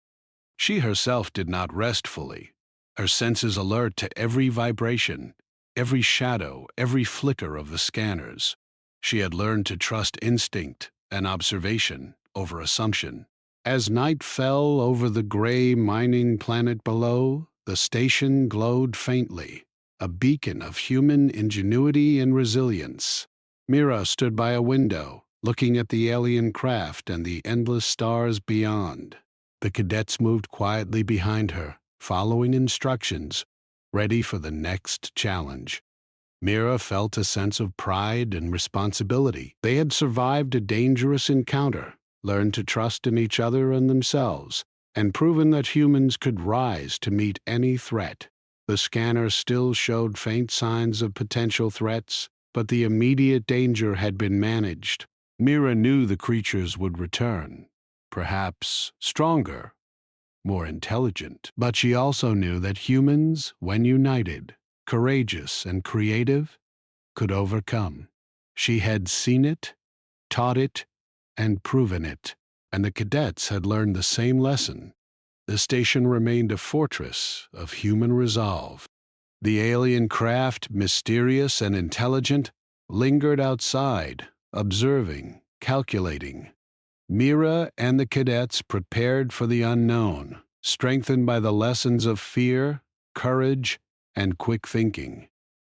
She herself did not rest fully, her senses alert to every vibration, every shadow, every flicker of the scanners. She had learned to trust instinct and observation over assumption. As night fell over the gray mining planet below, the station glowed faintly, a beacon of human ingenuity and resilience. Mira stood by a window, looking at the alien craft and the endless stars beyond. The cadets moved quietly behind her, following instructions, ready for the next challenge. Mira felt a sense of pride and responsibility. They had survived a dangerous encounter, learned to trust in each other and themselves, and proven that humans could rise to meet any threat. The scanner still showed faint signs of potential threats, but the immediate danger had been managed. Mira knew the creatures would return, perhaps stronger, more intelligent. But she also knew that humans, when united, courageous and creative, could overcome. She had seen it, taught it, and proven it, and the cadets had learned the same lesson. The station remained a fortress of human resolve. The alien craft, mysterious and intelligent, lingered outside, observing, calculating. Mira and the cadets prepared for the unknown, strengthened by the lessons of fear, courage, and quick thinking.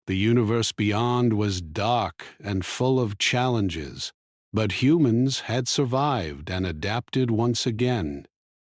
The universe beyond was dark and full of challenges, but humans had survived and adapted once again,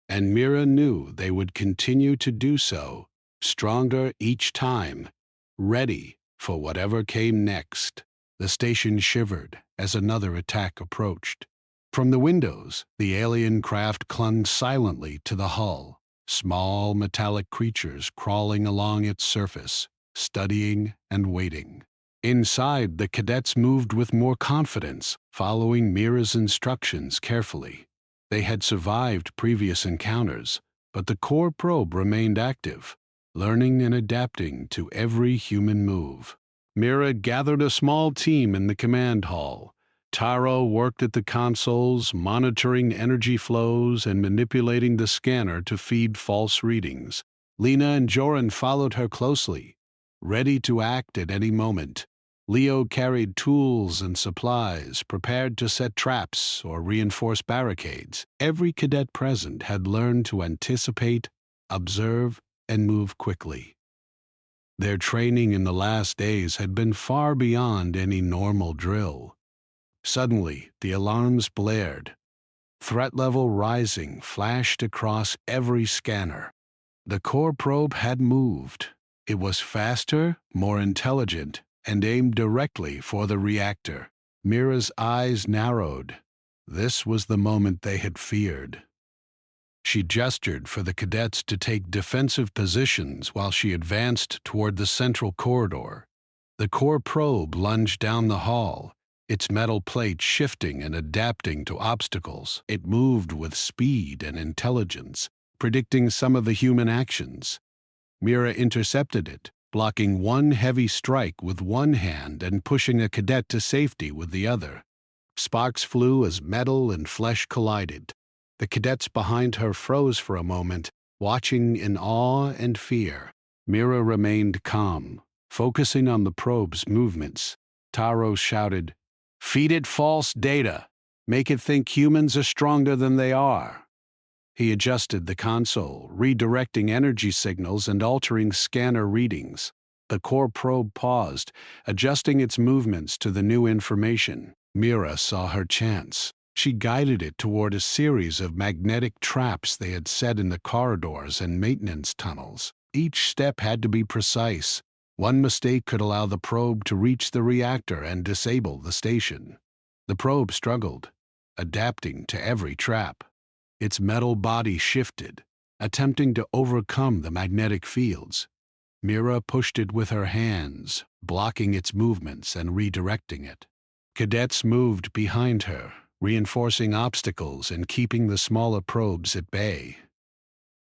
and Mira knew they would continue to do so, stronger each time, ready for whatever came next. The station shivered as another attack approached. From the windows, the alien craft clung silently to the hull, small metallic creatures crawling along its surface, studying and waiting. Inside, the cadets moved with more confidence, following Mira's instructions carefully. They had survived previous encounters, but the core probe remained active, learning and adapting to every human move. Mira gathered a small team in the command hall. Taro worked at the consoles, monitoring energy flows and manipulating the scanner to feed false readings. Lena and Joran followed her closely, ready to act at any moment. Leo carried tools and supplies, prepared to set traps or reinforce barricades. Every cadet present had learned to anticipate, observe, and move quickly. Their training in the last days had been far beyond any normal drill. Suddenly, the alarms blared. Threat level rising flashed across every scanner. The core probe had moved. It was faster, more intelligent, and aimed directly for the reactor. Mira's eyes narrowed. This was the moment they had feared. She gestured for the cadets to take defensive positions while she advanced toward the central corridor. The core probe lunged down the hall, its metal plate shifting and adapting to obstacles. It moved with speed and intelligence, predicting some of the human actions. Mira intercepted it, blocking one heavy strike with one hand and pushing a cadet to safety with the other. Sparks flew as metal and flesh collided. The cadets behind her froze for a moment, watching in awe and fear. Mira remained calm, focusing on the probe's movements. Taro shouted, "Feed it false data. Make it think humans are stronger than they are." He adjusted the console, redirecting energy signals and altering scanner readings. The core probe paused, adjusting its movements to the new information. Mira saw her chance. She guided it toward a series of magnetic traps they had set in the corridors and maintenance tunnels. Each step had to be precise. One mistake could allow the probe to reach the reactor and disable the station. The probe struggled, adapting to every trap. Its metal body shifted, attempting to overcome the magnetic fields. Mira pushed it with her hands, blocking its movements and redirecting it. Cadets moved behind her, reinforcing obstacles and keeping the smaller probes at bay.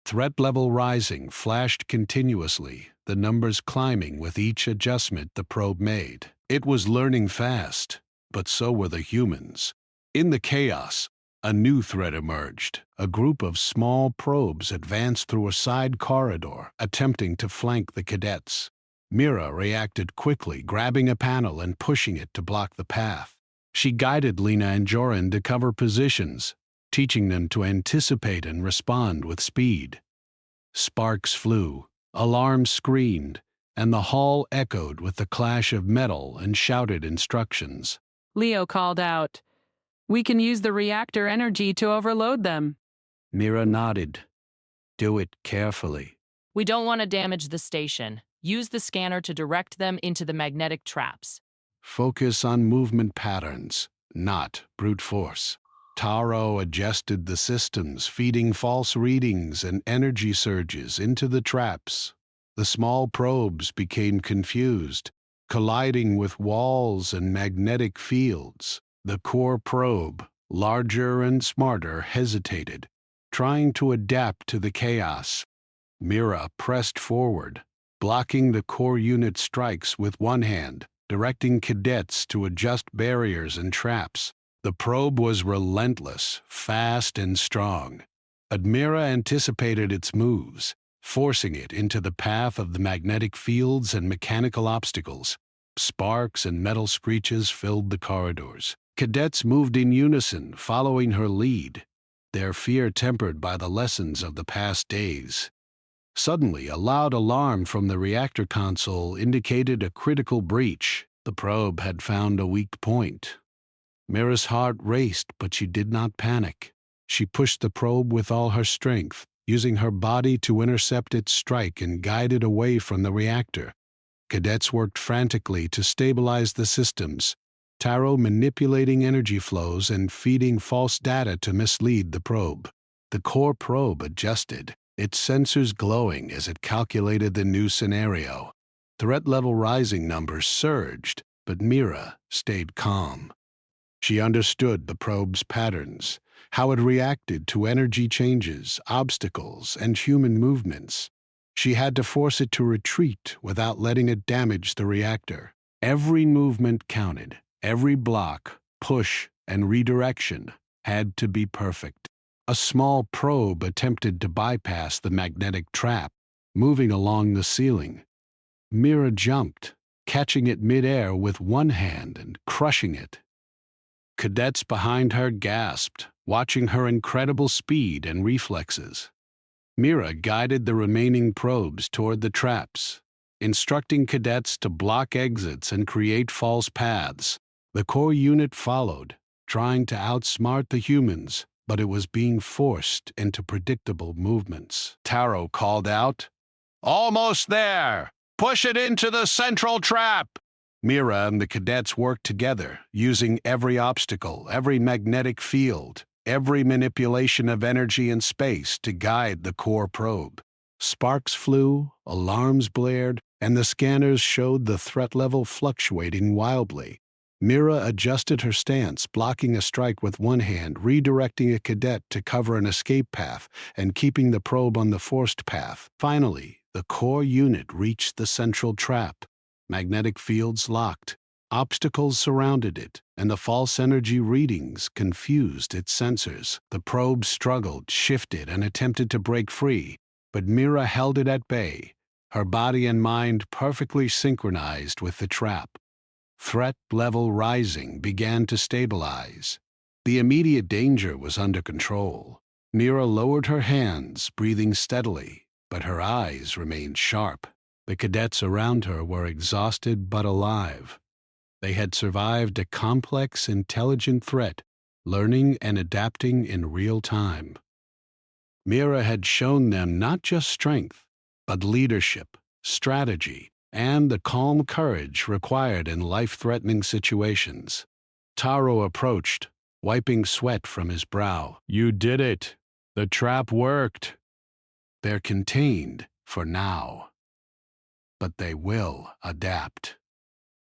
Threat level rising flashed continuously, the numbers climbing with each adjustment the probe made. It was learning fast, but so were the humans. In the chaos, a new threat emerged. A group of small probes advanced through a side corridor, attempting to flank the cadets. Mira reacted quickly, grabbing a panel and pushing it to block the path. She guided Lena and Joran to cover positions, teaching them to anticipate and respond with speed. Sparks flew, alarms screamed, and the hall echoed with the clash of metal and shouted instructions. Leo called out, "We can use the reactor energy to overload them." Mira nodded. Do it carefully. We don't want to damage the station. Use the scanner to direct them into the magnetic traps. Focus on movement patterns, not brute force. Taro adjusted the systems, feeding false readings and energy surges into the traps. The small probes became confused, colliding with walls and magnetic fields. The core probe, larger and smarter, hesitated, trying to adapt to the chaos. Mira pressed forward, blocking the core unit strikes with one hand, directing cadets to adjust barriers and traps. The probe was relentless, fast and strong. Admira anticipated its moves, forcing it into the path of the magnetic fields and mechanical obstacles. Sparks and metal screeches filled the corridors. Cadets moved in unison, following her lead, their fear tempered by the lessons of the past days. Suddenly, a loud alarm from the reactor console indicated a critical breach. The probe had found a weak point. Mira's heart raced, but she did not panic. She pushed the probe with all her strength, using her body to intercept its strike and guide it away from the reactor. Cadets worked frantically to stabilize the systems, Taro manipulating energy flows and feeding false data to mislead the probe. The core probe adjusted, its sensors glowing as it calculated the new scenario. Threat level rising numbers surged, but Mira stayed calm. She understood the probe's patterns, how it reacted to energy changes, obstacles, and human movements. She had to force it to retreat without letting it damage the reactor. Every movement counted. Every block, push, and redirection had to be perfect. A small probe attempted to bypass the magnetic trap, moving along the ceiling. Mira jumped, catching it midair with one hand and crushing it. Cadets behind her gasped, watching her incredible speed and reflexes. Mira guided the remaining probes toward the traps, instructing cadets to block exits and create false paths. The core unit followed, trying to outsmart the humans, but it was being forced into predictable movements. Taro called out, "Almost there! Push it into the central trap!" Mira and the cadets worked together, using every obstacle, every magnetic field, every manipulation of energy and space to guide the core probe. Sparks flew, alarms blared, and the scanners showed the threat level fluctuating wildly. Mira adjusted her stance, blocking a strike with one hand, redirecting a cadet to cover an escape path, and keeping the probe on the forced path. Finally, the core unit reached the central trap. Magnetic fields locked, obstacles surrounded it, and the false energy readings confused its sensors. The probe struggled, shifted, and attempted to break free, but Mira held it at bay, her body and mind perfectly synchronized with the trap. Threat level rising began to stabilize. The immediate danger was under control. Mira lowered her hands, breathing steadily, but her eyes remained sharp. The cadets around her were exhausted but alive. They had survived a complex, intelligent threat, learning and adapting in real time. Mira had shown them not just strength, but leadership, strategy, and the calm courage required in life-threatening situations. Taro approached, wiping sweat from his brow. "You did it. The trap worked." They're contained for now, but they will adapt.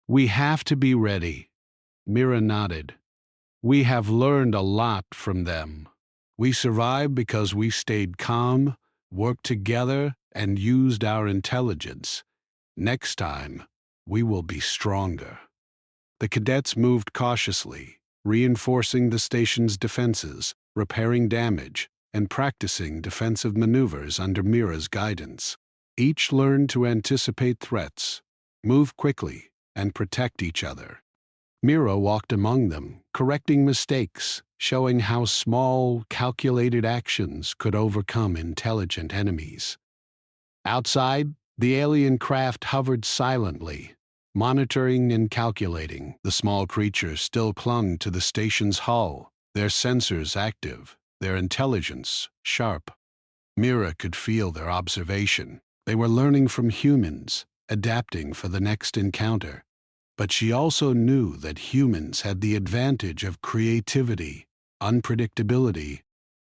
We have to be ready. Mira nodded. We have learned a lot from them. We survived because we stayed calm, worked together, and used our intelligence. Next time, we will be stronger. The cadets moved cautiously, reinforcing the station's defenses, repairing damage, and practicing defensive maneuvers under Mira's guidance. Each learned to anticipate threats, move quickly, and protect each other. Mira walked among them, correcting mistakes, showing how small, calculated actions could overcome intelligent enemies. Outside, the alien craft hovered silently, monitoring and calculating. The small creatures still clung to the station's hull, their sensors active, their intelligence sharp. Mira could feel their observation. They were learning from humans, adapting for the next encounter. But she also knew that humans had the advantage of creativity, unpredictability,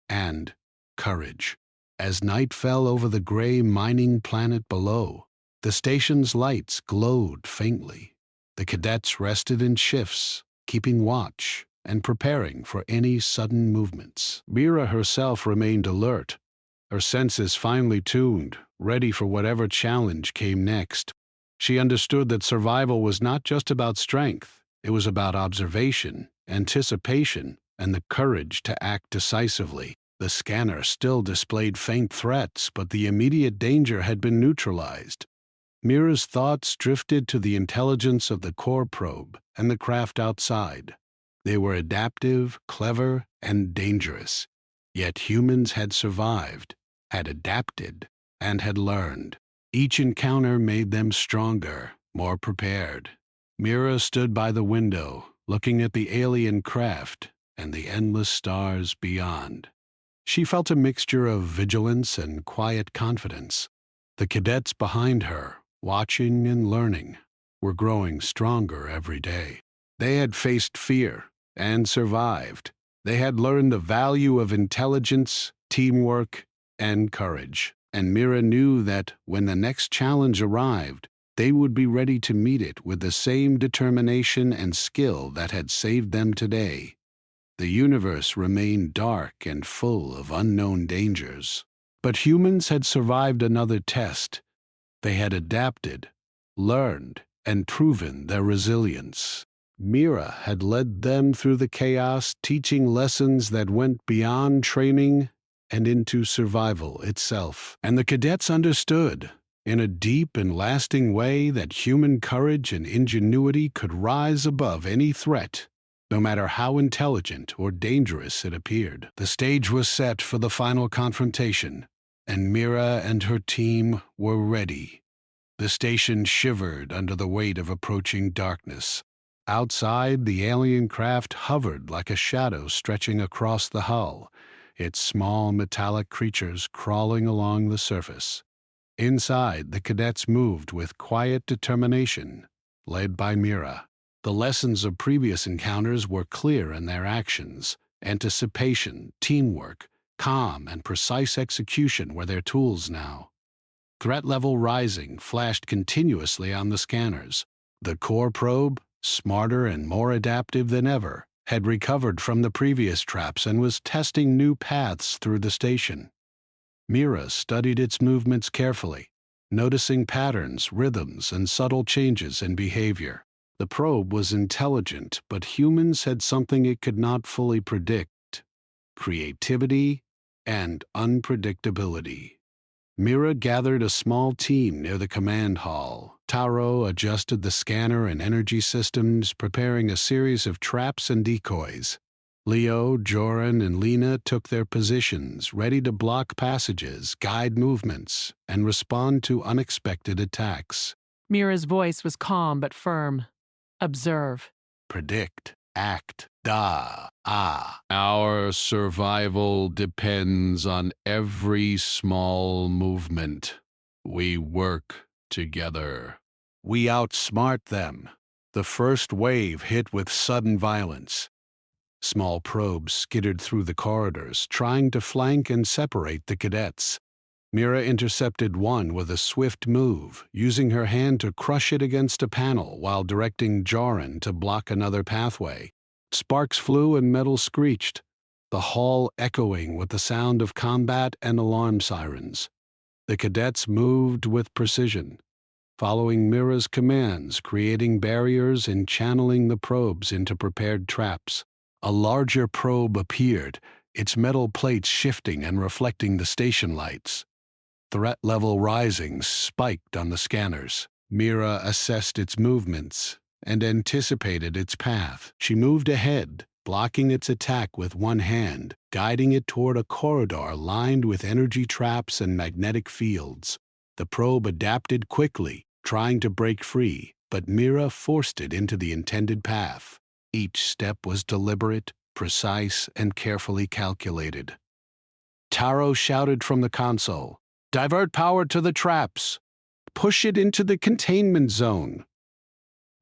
and courage. As night fell over the gray mining planet below, the station's lights glowed faintly. The cadets rested in shifts, keeping watch and preparing for any sudden movements. Mira herself remained alert, her senses finely tuned, ready for whatever challenge came next. She understood that survival was not just about strength, it was about observation, anticipation, and the courage to act decisively. The scanner still displayed faint threats, but the immediate danger had been neutralized. Mira's thoughts drifted to the intelligence of the core probe and the craft outside. They were adaptive, clever, and dangerous. Yet humans had survived, had adapted, and had learned. Each encounter made them stronger, more prepared. Mira stood by the window, looking at the alien craft and the endless stars beyond. She felt a mixture of vigilance and quiet confidence. The cadets behind her, watching and learning, were growing stronger every day. They had faced fear and survived. They had learned the value of intelligence, teamwork, and courage. And Mira knew that when the next challenge arrived, they would be ready to meet it with the same determination and skill that had saved them today. The universe remained dark and full of unknown dangers. But humans had survived another test. They had adapted, learned, and proven their resilience. Mira had led them through the chaos, teaching lessons that went beyond training and into survival itself. And the cadets understood, in a deep and lasting way, that human courage and ingenuity could rise above any threat, no matter how intelligent or dangerous it appeared. The stage was set for the final confrontation, and Mira and her team were ready. The station shivered under the weight of approaching darkness. Outside, the alien craft hovered like a shadow stretching across the hull, its small metallic creatures crawling along the surface. Inside, the cadets moved with quiet determination, led by Mira. The lessons of previous encounters were clear in their actions. Anticipation, teamwork, calm, and precise execution were their tools now. Threat level rising flashed continuously on the scanners. The core probe, smarter and more adaptive than ever, had recovered from the previous traps and was testing new paths through the station. Mira studied its movements carefully, noticing patterns, rhythms, and subtle changes in behavior. The probe was intelligent, but humans had something it could not fully predict: creativity and unpredictability. Mira gathered a small team near the command hall. Taro adjusted the scanner and energy systems, preparing a series of traps and decoys. Leo, Joran, and Lena took their positions, ready to block passages, guide movements, and respond to unexpected attacks. Mira's voice was calm but firm. Observe. Predict, act, ah. Our survival depends on every small movement. We work together. We outsmart them. The first wave hit with sudden violence. Small probes skittered through the corridors, trying to flank and separate the cadets. Mira intercepted one with a swift move, using her hand to crush it against a panel while directing Joran to block another pathway. Sparks flew and metal screeched, the hall echoing with the sound of combat and alarm sirens. The cadets moved with precision, following Mira's commands, creating barriers and channeling the probes into prepared traps. A larger probe appeared, its metal plates shifting and reflecting the station lights. Threat level rising spiked on the scanners. Mira assessed its movements and anticipated its path. She moved ahead, blocking its attack with one hand, guiding it toward a corridor lined with energy traps and magnetic fields. The probe adapted quickly, trying to break free, but Mira forced it into the intended path. Each step was deliberate, precise, and carefully calculated. Taro shouted from the console, "Divert power to the traps! Push it into the containment zone!"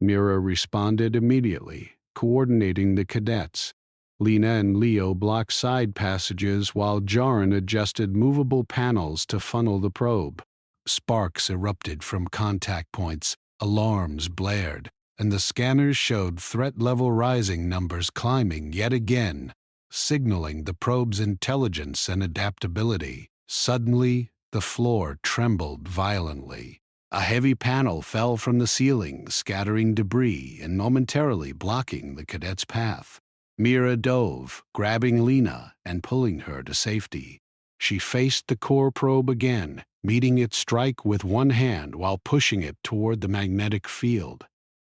Mira responded immediately, coordinating the cadets. Lena and Leo blocked side passages while Joran adjusted movable panels to funnel the probe. Sparks erupted from contact points, alarms blared, and the scanners showed threat level rising numbers climbing yet again, signaling the probe's intelligence and adaptability. Suddenly, the floor trembled violently. A heavy panel fell from the ceiling, scattering debris and momentarily blocking the cadet's path. Mira dove, grabbing Lena and pulling her to safety. She faced the core probe again, meeting its strike with one hand while pushing it toward the magnetic field.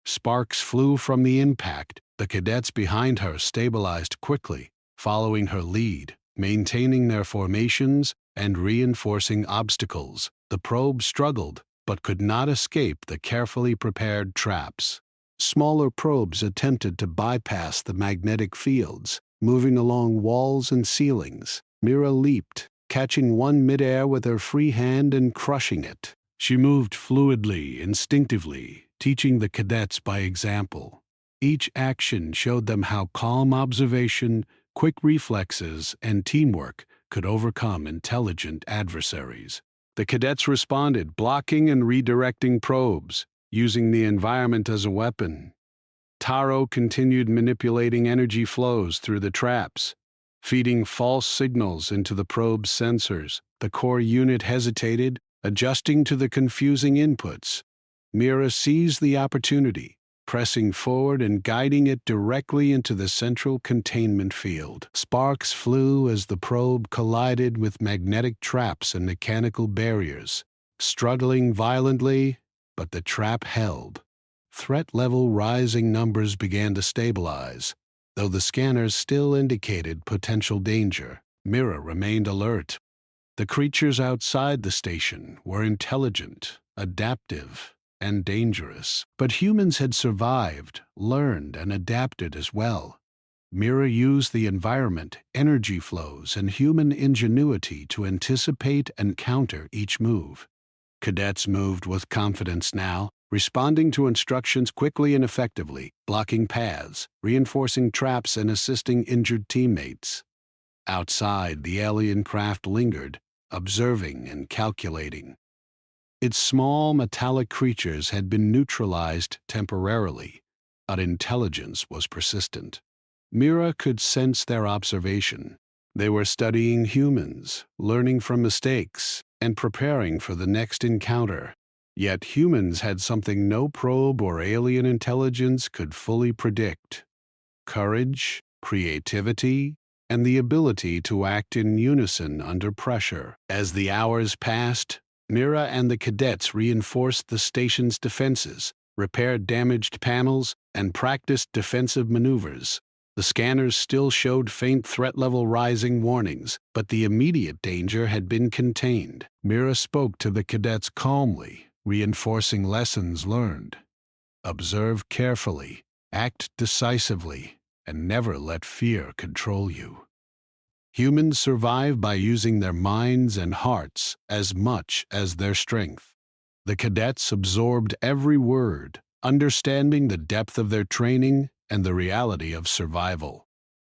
Sparks flew from the impact. The cadets behind her stabilized quickly, following her lead, maintaining their formations and reinforcing obstacles. The probe struggled, but could not escape the carefully prepared traps. Smaller probes attempted to bypass the magnetic fields, moving along walls and ceilings. Mira leaped, catching one midair with her free hand and crushing it. She moved fluidly, instinctively, teaching the cadets by example. Each action showed them how calm observation, quick reflexes, and teamwork could overcome intelligent adversaries. The cadets responded, blocking and redirecting probes, using the environment as a weapon. Taro continued manipulating energy flows through the traps, feeding false signals into the probe's sensors. The core unit hesitated, adjusting to the confusing inputs. Mira seized the opportunity, pressing forward and guiding it directly into the central containment field. Sparks flew as the probe collided with magnetic traps and mechanical barriers, struggling violently, but the trap held. Threat level rising numbers began to stabilize, though the scanners still indicated potential danger. Mira remained alert. The creatures outside the station were intelligent, adaptive, and dangerous, but humans had survived, learned, and adapted as well. Mira used the environment, energy flows, and human ingenuity to anticipate and counter each move. Cadets moved with confidence now, responding to instructions quickly and effectively, blocking paths, reinforcing traps, and assisting injured teammates. Outside, the alien craft lingered, observing and calculating. Its small metallic creatures had been neutralized temporarily, but intelligence was persistent. Mira could sense their observation. They were studying humans, learning from mistakes, and preparing for the next encounter. Yet humans had something no probe or alien intelligence could fully predict: courage, creativity, and the ability to act in unison under pressure. As the hours passed, Mira and the cadets reinforced the station's defenses, repaired damaged panels, and practiced defensive maneuvers. The scanners still showed faint threat level rising warnings, but the immediate danger had been contained. Mira spoke to the cadets calmly, reinforcing lessons learned. Observe carefully, act decisively, and never let fear control you. Humans survive by using their minds and hearts as much as their strength. The cadets absorbed every word, understanding the depth of their training and the reality of survival.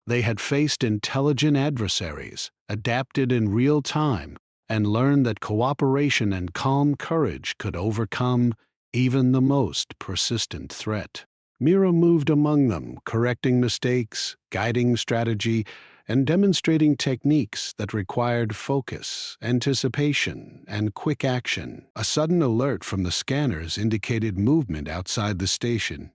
They had faced intelligent adversaries, adapted in real time, and learned that cooperation and calm courage could overcome even the most persistent threat. Mira moved among them, correcting mistakes, guiding strategy, and demonstrating techniques that required focus, anticipation, and quick action. A sudden alert from the scanners indicated movement outside the station.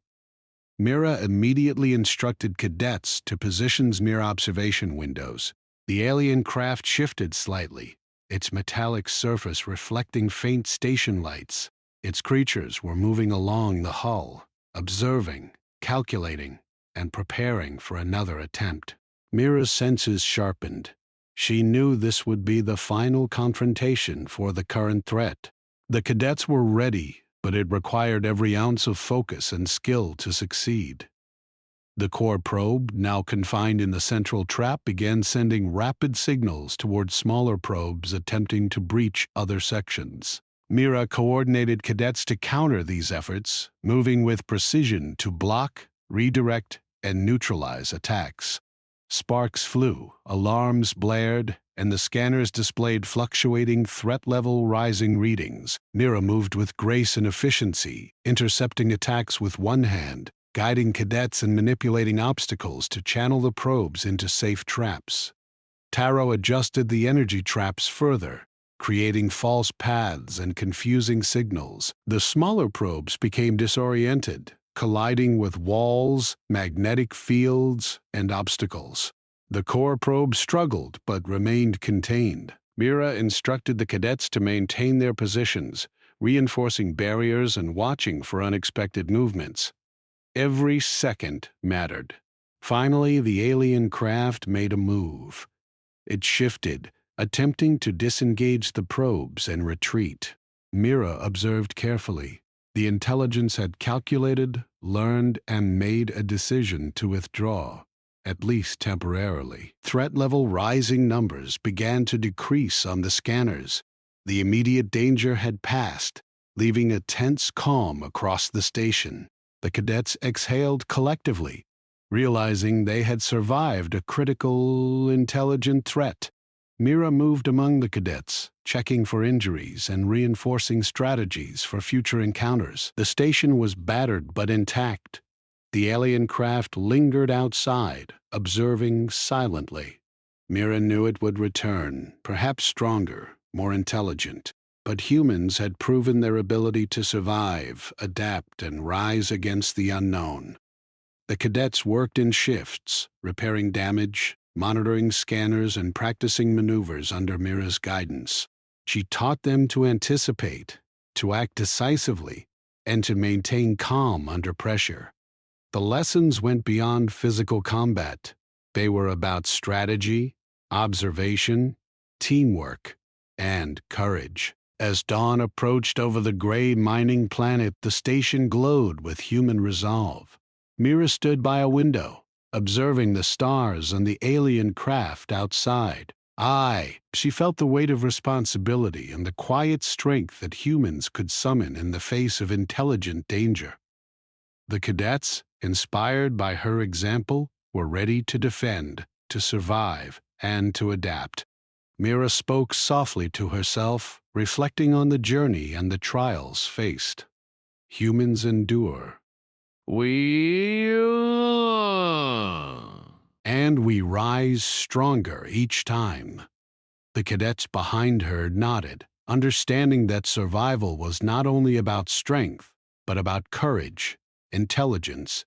Mira immediately instructed cadets to position near observation windows. The alien craft shifted slightly, its metallic surface reflecting faint station lights. Its creatures were moving along the hull, observing, calculating, and preparing for another attempt. Mira's senses sharpened. She knew this would be the final confrontation for the current threat. The cadets were ready, but it required every ounce of focus and skill to succeed. The core probe, now confined in the central trap, began sending rapid signals towards smaller probes attempting to breach other sections. Mira coordinated cadets to counter these efforts, moving with precision to block, redirect, and neutralize attacks. Sparks flew, alarms blared, and the scanners displayed fluctuating threat-level rising readings. Mira moved with grace and efficiency, intercepting attacks with one hand, guiding cadets and manipulating obstacles to channel the probes into safe traps. Taro adjusted the energy traps further, creating false paths and confusing signals. The smaller probes became disoriented, colliding with walls, magnetic fields, and obstacles. The core probe struggled but remained contained. Mira instructed the cadets to maintain their positions, reinforcing barriers and watching for unexpected movements. Every second mattered. Finally, the alien craft made a move. It shifted, attempting to disengage the probes and retreat. Mira observed carefully. The intelligence had calculated, learned, and made a decision to withdraw, at least temporarily. Threat-level rising numbers began to decrease on the scanners. The immediate danger had passed, leaving a tense calm across the station. The cadets exhaled collectively, realizing they had survived a critical, intelligent threat. Mira moved among the cadets, checking for injuries and reinforcing strategies for future encounters. The station was battered but intact. The alien craft lingered outside, observing silently. Mira knew it would return, perhaps stronger, more intelligent. But humans had proven their ability to survive, adapt, and rise against the unknown. The cadets worked in shifts, repairing damage, monitoring scanners, and practicing maneuvers under Mira's guidance. She taught them to anticipate, to act decisively, and to maintain calm under pressure. The lessons went beyond physical combat. They were about strategy, observation, teamwork, and courage. As dawn approached over the gray mining planet, the station glowed with human resolve. Mira stood by a window, observing the stars and the alien craft outside. She felt the weight of responsibility and the quiet strength that humans could summon in the face of intelligent danger. The cadets, inspired by her example, were ready to defend, to survive, and to adapt. Mira spoke softly to herself, reflecting on the journey and the trials faced. Humans endure. And we rise stronger each time. The cadets behind her nodded, understanding that survival was not only about strength, but about courage, intelligence,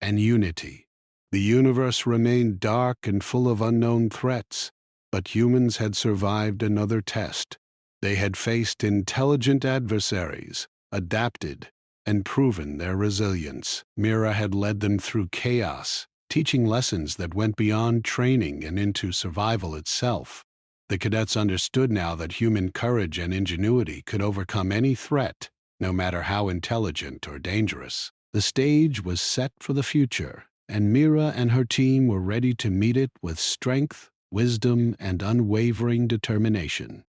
and unity. The universe remained dark and full of unknown threats, but humans had survived another test. They had faced intelligent adversaries, adapted, and proven their resilience. Mira had led them through chaos, teaching lessons that went beyond training and into survival itself. The cadets understood now that human courage and ingenuity could overcome any threat, no matter how intelligent or dangerous. The stage was set for the future, and Mira and her team were ready to meet it with strength, wisdom, and unwavering determination.